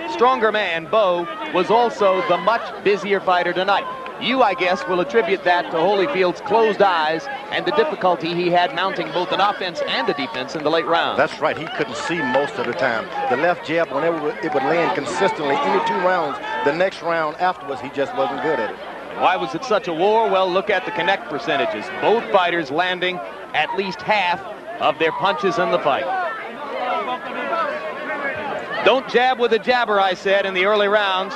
[SPEAKER 7] stronger man, Bowe, was also the much busier fighter tonight. You, I guess, will attribute that to Holyfield's closed eyes and the difficulty he had mounting both an offense and a defense in the late rounds.
[SPEAKER 8] That's right. He couldn't see most of the time. The left jab, whenever it would land consistently, any 2 rounds, the next round afterwards, he just wasn't good at it.
[SPEAKER 7] Why was it such a war? Well, look at the connect percentages. Both fighters landing at least half of their punches in the fight. Don't jab with a jabber, I said in the early rounds,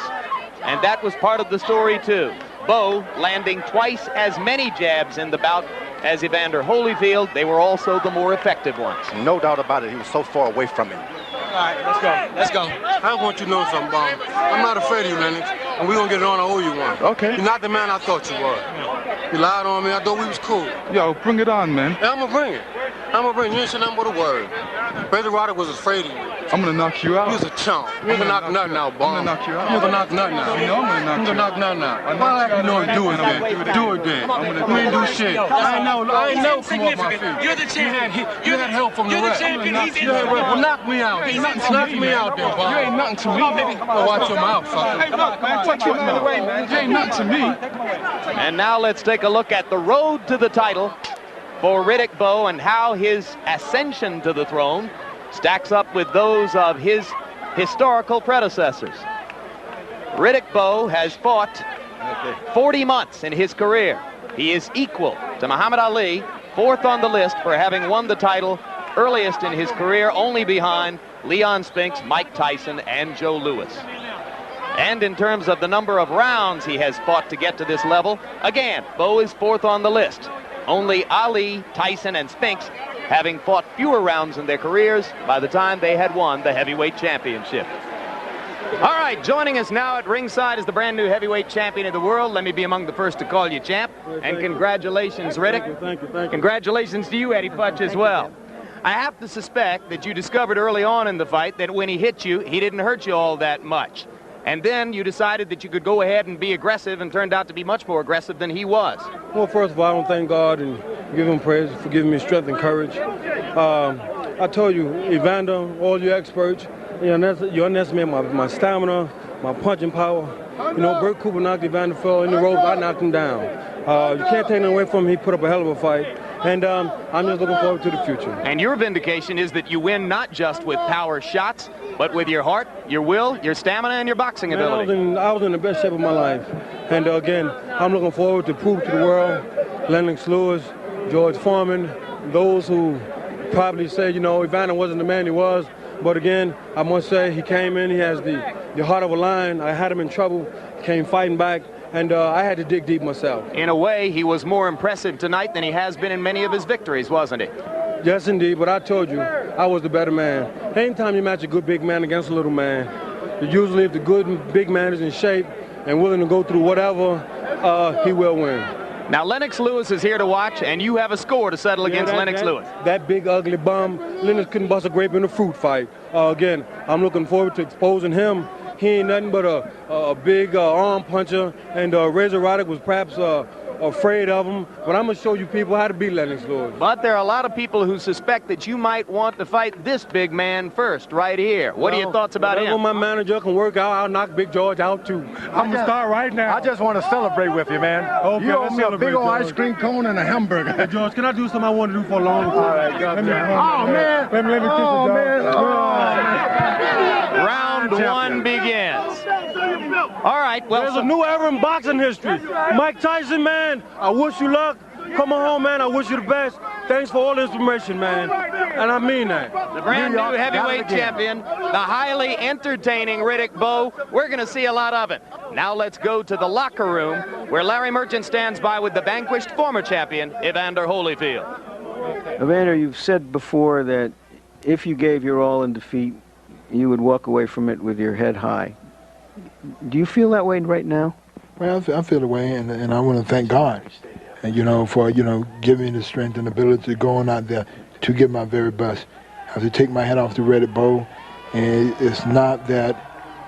[SPEAKER 7] and that was part of the story too. Bowe landing twice as many jabs in the bout as Evander Holyfield. They were also the more effective ones.
[SPEAKER 8] No doubt about it. He was so far away from him.
[SPEAKER 16] All right, let's go. Let's go. I want you to know something, Bowe. I'm not afraid of you, Lennox, and we're going to get it on. I owe you one.
[SPEAKER 4] Okay.
[SPEAKER 16] You're not the man I thought you were. You lied on me. I thought we was cool.
[SPEAKER 4] Yo, bring it on, man.
[SPEAKER 16] Yeah, I'm going to bring it. I'm going to bring it. You ain't said nothing but a word. Razor Ruddock was afraid of you.
[SPEAKER 4] I'm going to knock you out.
[SPEAKER 16] You was a chump. You ain't going to knock nothing out, Bowe.
[SPEAKER 4] I'm going to knock you out.
[SPEAKER 16] You ain't going to knock nothing out.
[SPEAKER 4] You know I'm going to knock you out.
[SPEAKER 16] You going to knock nothing out. Why you know you do it then? Do it then. You ain't do shit. I ain't know come off my feet.
[SPEAKER 14] You're the champion.
[SPEAKER 16] You had help from the ref. You had help. Well, knock me out. Knock me out then, Bowe.
[SPEAKER 4] You ain't nothing to me, baby.
[SPEAKER 16] Well, watch your mouth, sucker.
[SPEAKER 4] Hey, look, man, put your man away, man. You ain't nothing to me.
[SPEAKER 7] And now let's take a look at the road to the title for Riddick Bowe and how his ascension to the throne stacks up with those of his historical predecessors. Riddick Bowe has fought 40 months in his career. He is equal to Muhammad Ali, 4th on the list for having won the title earliest in his career, only behind Leon Spinks, Mike Tyson, and Joe Louis. And in terms of the number of rounds he has fought to get to this level, again, Bowe is 4th on the list. Only Ali, Tyson, and Spinks having fought fewer rounds in their careers by the time they had won the heavyweight championship. All right, joining us now at ringside is the brand new heavyweight champion of the world. Let me be among the first to call you champ. And congratulations, Riddick.
[SPEAKER 5] Thank you.
[SPEAKER 7] Congratulations to you, Eddie Futch, as well. I have to suspect that you discovered early on in the fight that when he hit you, he didn't hurt you all that much. And then you decided that you could go ahead and be aggressive, and turned out to be much more aggressive than he was.
[SPEAKER 5] Well, first of all, I want to thank God and give him praise for giving me strength and courage. I told you, Evander, all you experts, you underestimate my stamina, my punching power. You know, Bert Cooper knocked Evander fell in the ropes. I knocked him down. You can't take nothing away from him. He put up a hell of a fight. And I'm just looking forward to the future.
[SPEAKER 7] And your vindication is that you win not just with power shots, but with your heart, your will, your stamina, and your boxing ability.
[SPEAKER 5] I was in the best shape of my life. And again, I'm looking forward to prove to the world, Lennox Lewis, George Foreman, those who probably say, you know, Evander wasn't the man he was. But again, I must say he came in, he has the heart of a lion. I had him in trouble, came fighting back, and I had to dig deep myself.
[SPEAKER 7] In a way, he was more impressive tonight than he has been in many of his victories, wasn't he?
[SPEAKER 5] Yes, indeed, but I told you, I was the better man. Anytime you match a good big man against a little man, usually if the good big man is in shape and willing to go through whatever, he will win.
[SPEAKER 7] Now, Lennox Lewis is here to watch, and you have a score to settle against Lennox Lewis.
[SPEAKER 5] That big, ugly bum, Lennox couldn't bust a grape in a fruit fight. Again, I'm looking forward to exposing him. He ain't nothing but a big arm puncher, and Razor Roddick was perhaps afraid of him. But I'm going to show you people how to beat Lennox Lewis.
[SPEAKER 7] But there are a lot of people who suspect that you might want to fight this big man first, right here. What are your thoughts about him?
[SPEAKER 5] When my manager can work out, I'll knock Big George out, too. I'm going to start right now.
[SPEAKER 10] I just want to celebrate with you, man.
[SPEAKER 5] Okay,
[SPEAKER 10] you owe me a big old ice cream cone and a hamburger.
[SPEAKER 5] Hey, George, can I do something I want to do for a long time?
[SPEAKER 10] All right, let me
[SPEAKER 5] Let me kiss you,
[SPEAKER 7] Round one begins. All right, well,
[SPEAKER 5] there's a new era in boxing history. Mike Tyson, man, I wish you luck. Come on home, man. I wish you the best. Thanks for all the information, man. And I mean that.
[SPEAKER 7] The brand new heavyweight champion, the highly entertaining Riddick Bowe. We're going to see a lot of it. Now let's go to the locker room where Larry Merchant stands by with the vanquished former champion, Evander Holyfield.
[SPEAKER 6] Evander, you've said before that if you gave your all in defeat, you would walk away from it with your head high. Do you feel that way right now?
[SPEAKER 10] Well, I feel the way, and I want to thank God, and for giving me the strength and ability to go on out there to give my very best. I have to take my head off the Riddick Bowe, and it's not that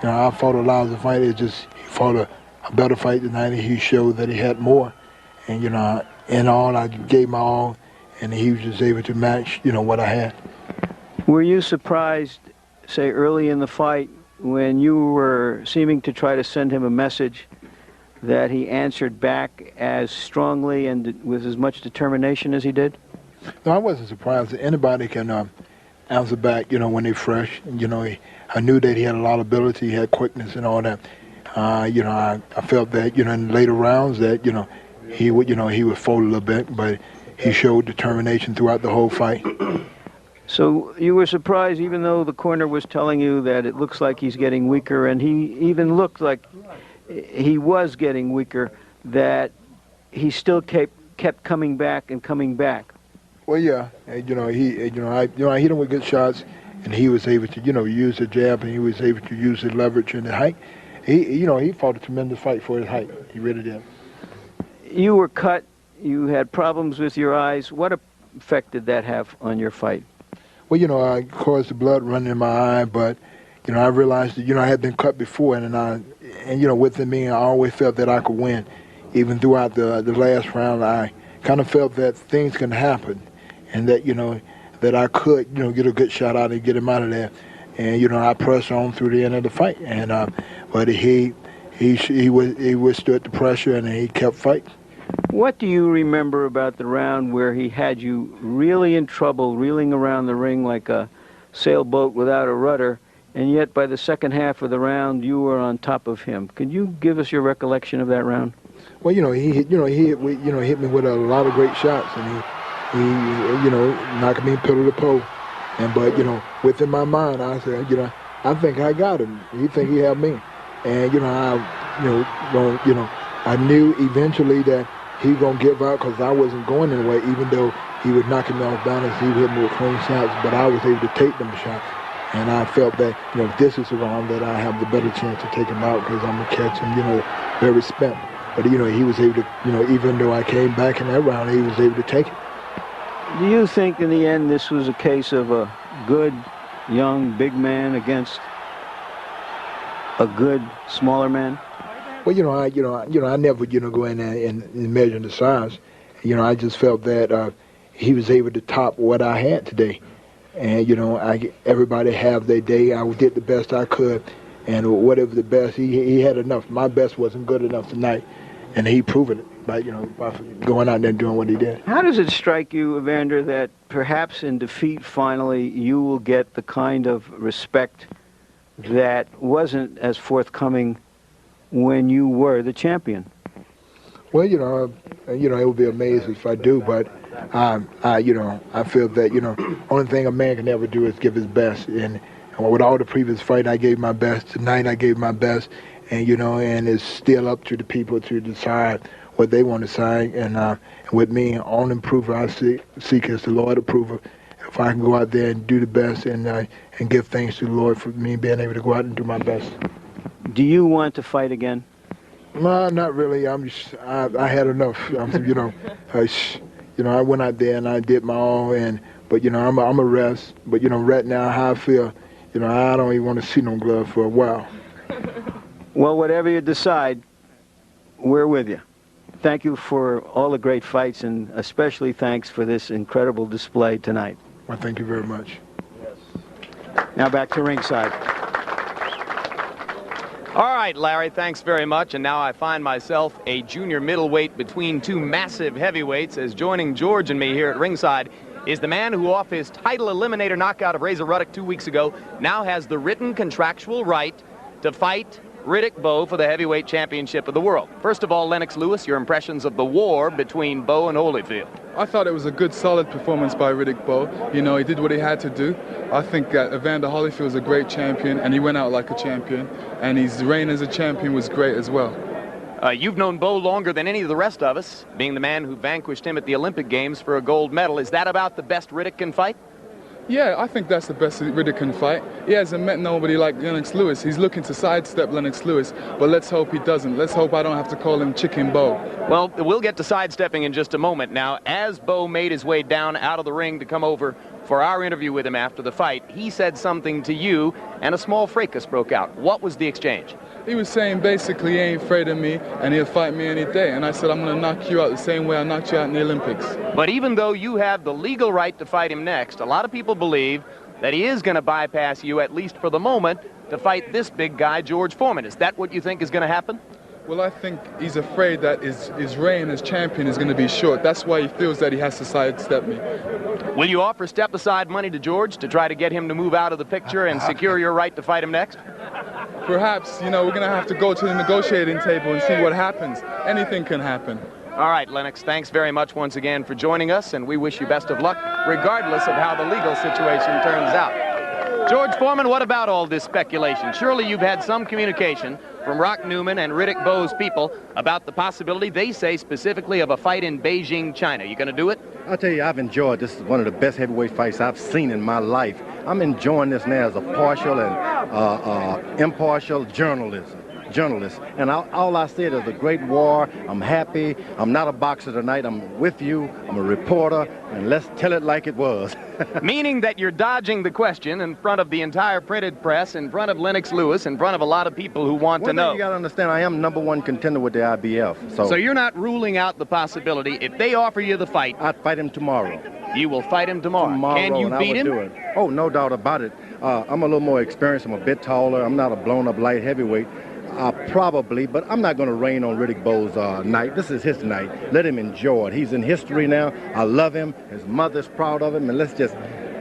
[SPEAKER 10] I fought a lousy fight. It's just he fought a better fight tonight, and he showed that he had more. And in all, I gave my all, and he was just able to match what I had.
[SPEAKER 6] Were you surprised, say early in the fight, when you were seeming to try to send him a message, that he answered back as strongly and with as much determination as he did?
[SPEAKER 10] No, I wasn't surprised that anybody can answer back, when they're fresh. I knew that he had a lot of ability, he had quickness and all that. I felt that, in the later rounds that, he would fold a little bit, but he showed determination throughout the whole fight.
[SPEAKER 6] So you were surprised, even though the corner was telling you that it looks like he's getting weaker, and he even looked like he was getting weaker, that he still kept coming back and coming back.
[SPEAKER 10] Well, yeah, I hit him with good shots, and he was able to, use the jab, and he was able to use the leverage and the height. He fought a tremendous fight for his height. He really did.
[SPEAKER 6] You were cut. You had problems with your eyes. What effect did that have on your fight?
[SPEAKER 10] Well, I caused the blood running in my eye, but, I realized that, I had been cut before, and within me, I always felt that I could win. Even throughout the last round, I kind of felt that things can happen, and that, that I could, get a good shot out and get him out of there. And, I pressed on through the end of the fight, and but he withstood the pressure, and he kept fighting.
[SPEAKER 6] What do you remember about the round where he had you really in trouble, reeling around the ring like a sailboat without a rudder, and yet by the second half of the round you were on top of him? Could you give us your recollection of that round?
[SPEAKER 10] Well, he hit me with a lot of great shots, and he knocked me pillar to post. But within my mind, I said, I think I got him. He think he had me. And I knew eventually that he gonna give up because I wasn't going anywhere. Even though he was knocking me off balance, he hit me with clean shots, but I was able to take them shots. And I felt that, this is the round that I have the better chance to take him out because I'm gonna catch him, very spent. But he was able to, even though I came back in that round, he was able to take it.
[SPEAKER 6] Do you think in the end this was a case of a good, young, big man against a good, smaller man?
[SPEAKER 10] Well, I never, go in there and measure the size. I just felt that he was able to top what I had today. And, everybody have their day. I did the best I could. And whatever the best, he had enough. My best wasn't good enough tonight. And he proved it by, by going out there and doing what he did.
[SPEAKER 6] How does it strike you, Evander, that perhaps in defeat finally you will get the kind of respect that wasn't as forthcoming when you were the champion?
[SPEAKER 10] Well, it would be amazing if I do, but I feel that, only thing a man can ever do is give his best. And with all the previous fight, I gave my best. Tonight, I gave my best. And, and it's still up to the people to decide what they want to decide. And with me, only improver I seek is the Lord approval. If I can go out there and do the best and give thanks to the Lord for me being able to go out and do my best.
[SPEAKER 6] Do you want to fight again?
[SPEAKER 10] No, not really. I had enough. I went out there and I did my all. But I'm a rest. But right now how I feel, I don't even want to see no glove for a while.
[SPEAKER 6] Well, whatever you decide, we're with you. Thank you for all the great fights, and especially thanks for this incredible display tonight.
[SPEAKER 10] Well, thank you very much.
[SPEAKER 6] Now back to ringside.
[SPEAKER 7] All right, Larry, thanks very much. And now I find myself a junior middleweight between two massive heavyweights, as joining George and me here at ringside is the man who, off his title eliminator knockout of Razor Ruddick 2 weeks ago, now has the written contractual right to fight Riddick Bowe for the heavyweight championship of the world. First of all, Lennox Lewis, your impressions of the war between Bowe and Holyfield.
[SPEAKER 16] I thought it was a good, solid performance by Riddick Bowe. He did what he had to do. I think that Evander Holyfield is a great champion, and he went out like a champion. And his reign as a champion was great as well.
[SPEAKER 7] You've known Bowe longer than any of the rest of us, being the man who vanquished him at the Olympic Games for a gold medal. Is that about the best Riddick can fight?
[SPEAKER 16] Yeah, I think that's the best Riddick can fight. He hasn't met nobody like Lennox Lewis. He's looking to sidestep Lennox Lewis, but let's hope he doesn't. Let's hope I don't have to call him Chicken Bowe.
[SPEAKER 7] Well, we'll get to sidestepping in just a moment. Now, as Bowe made his way down out of the ring to come over for our interview with him after the fight, he said something to you, and a small fracas broke out. What was the exchange?
[SPEAKER 16] He was saying basically he ain't afraid of me and he'll fight me any day. And I said, I'm going to knock you out the same way I knocked you out in the Olympics.
[SPEAKER 7] But even though you have the legal right to fight him next, a lot of people believe that he is going to bypass you, at least for the moment, to fight this big guy, George Foreman. Is that what you think is going to happen?
[SPEAKER 16] Well, I think he's afraid that his reign as champion is going to be short. That's why he feels that he has to sidestep me.
[SPEAKER 7] Will you offer step-aside money to George to try to get him to move out of the picture and secure your right to fight him next?
[SPEAKER 16] Perhaps, we're going to have to go to the negotiating table and see what happens. Anything can happen.
[SPEAKER 7] All right, Lennox, thanks very much once again for joining us, and we wish you best of luck, regardless of how the legal situation turns out. George Foreman, what about all this speculation? Surely you've had some communication from Rock Newman and Riddick Bowe's people about the possibility, they say specifically, of a fight in Beijing, China. You going to do it?
[SPEAKER 8] I'll tell you, I've enjoyed this. Is one of the best heavyweight fights I've seen in my life. I'm enjoying this now as a partial and impartial journalist. And all I said is a great war. I'm happy. I'm not a boxer tonight. I'm with you. I'm a reporter, and let's tell it like it was.
[SPEAKER 7] Meaning that you're dodging the question in front of the entire printed press, in front of Lennox Lewis, in front of a lot of people who want to know.
[SPEAKER 8] One thing you got to understand, I am #1 contender with the IBF.
[SPEAKER 7] So you're not ruling out the possibility, if they offer you the fight,
[SPEAKER 8] I'd fight him tomorrow.
[SPEAKER 7] You will fight him tomorrow. Can you beat him?
[SPEAKER 8] Do it. Oh, no doubt about it. I'm a little more experienced. I'm a bit taller. I'm not a blown-up light heavyweight. Probably, but I'm not going to rain on Riddick Bowe's night. This is his night. Let him enjoy it. He's in history now. I love him. His mother's proud of him, and let's just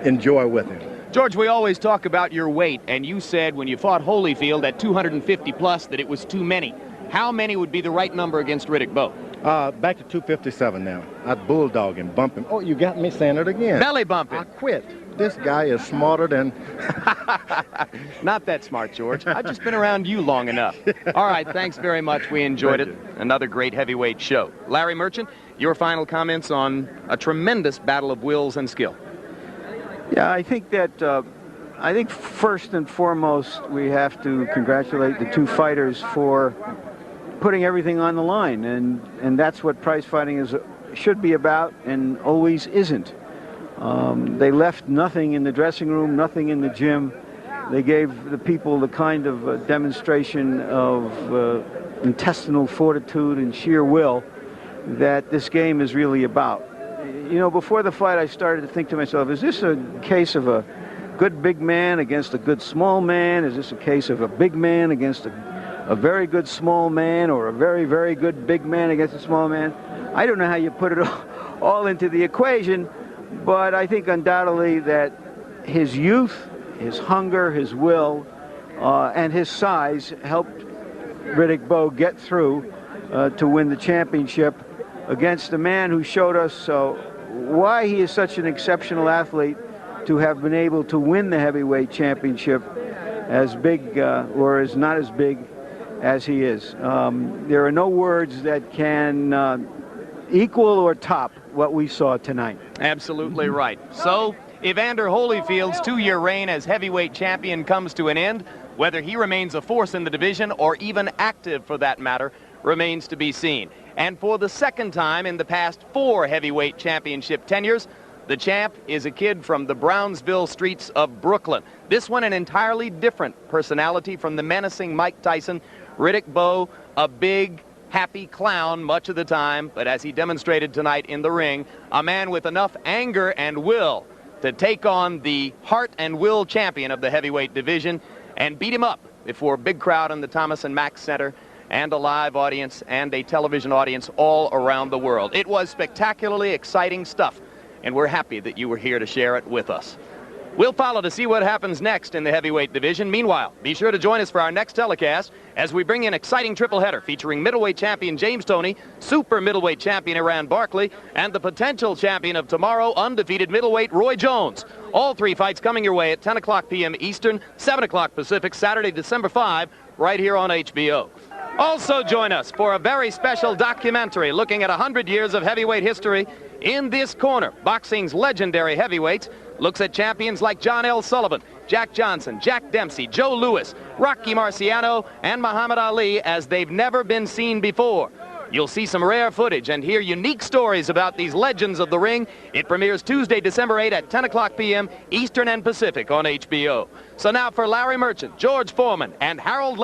[SPEAKER 8] enjoy with him.
[SPEAKER 7] George, we always talk about your weight, and you said when you fought Holyfield at 250 plus that it was too many. How many would be the right number against Riddick Bowe?
[SPEAKER 8] Back to 257 now. I'd bulldog him, bump him. Oh, you got me saying it again.
[SPEAKER 7] Belly bumping.
[SPEAKER 8] I quit.
[SPEAKER 17] this guy is smarter than...
[SPEAKER 7] Not that smart, George. I've just been around you long enough. All right, thanks very much. We enjoyed it. Another great heavyweight show. Larry Merchant, your final comments on a tremendous battle of wills and skill.
[SPEAKER 6] Yeah, I think that I think first and foremost we have to congratulate the two fighters for putting everything on the line, and that's what prize fighting should be about, and always isn't. They left nothing in the dressing room, nothing in the gym. They gave the people the kind of demonstration of intestinal fortitude and sheer will that this game is really about. You know, before the fight I started to think to myself, is this a case of a good big man against a good small man? Is this a case of a big man against a very good small man, or a very, very good big man against a small man? I don't know how you put it all into the equation, but I think undoubtedly that his youth, his hunger, his will, and his size helped Riddick Bowe get through to win the championship against a man who showed us why he is such an exceptional athlete, to have been able to win the heavyweight championship as big or as not as big as he is. There are no words that can equal or top what we saw tonight.
[SPEAKER 7] Absolutely right. So Evander Holyfield's 2-year reign as heavyweight champion comes to an end. Whether he remains a force in the division, or even active for that matter, remains to be seen. And for the second time in the past 4 heavyweight championship tenures, the champ is a kid from the Brownsville streets of Brooklyn. This one an entirely different personality from the menacing Mike Tyson. Riddick Bowe, a big, happy clown much of the time, but as he demonstrated tonight in the ring, a man with enough anger and will to take on the heart and will champion of the heavyweight division and beat him up before a big crowd in the Thomas and Mack Center, and a live audience and a television audience all around the world. It was spectacularly exciting stuff, and we're happy that you were here to share it with us. We'll follow to see what happens next in the heavyweight division. Meanwhile, be sure to join us for our next telecast as we bring in an exciting triple header featuring middleweight champion James Toney, super middleweight champion Iran Barkley, and the potential champion of tomorrow, undefeated middleweight Roy Jones. All 3 fights coming your way at 10 o'clock p.m. Eastern, 7 o'clock Pacific, Saturday, December 5, right here on HBO. Also join us for a very special documentary looking at 100 years of heavyweight history. In this corner, boxing's legendary heavyweights looks at champions like John L. Sullivan, Jack Johnson, Jack Dempsey, Joe Louis, Rocky Marciano, and Muhammad Ali as they've never been seen before. You'll see some rare footage and hear unique stories about these legends of the ring. It premieres Tuesday, December 8 at 10 o'clock p.m. Eastern and Pacific on HBO. So now for Larry Merchant, George Foreman, and Harold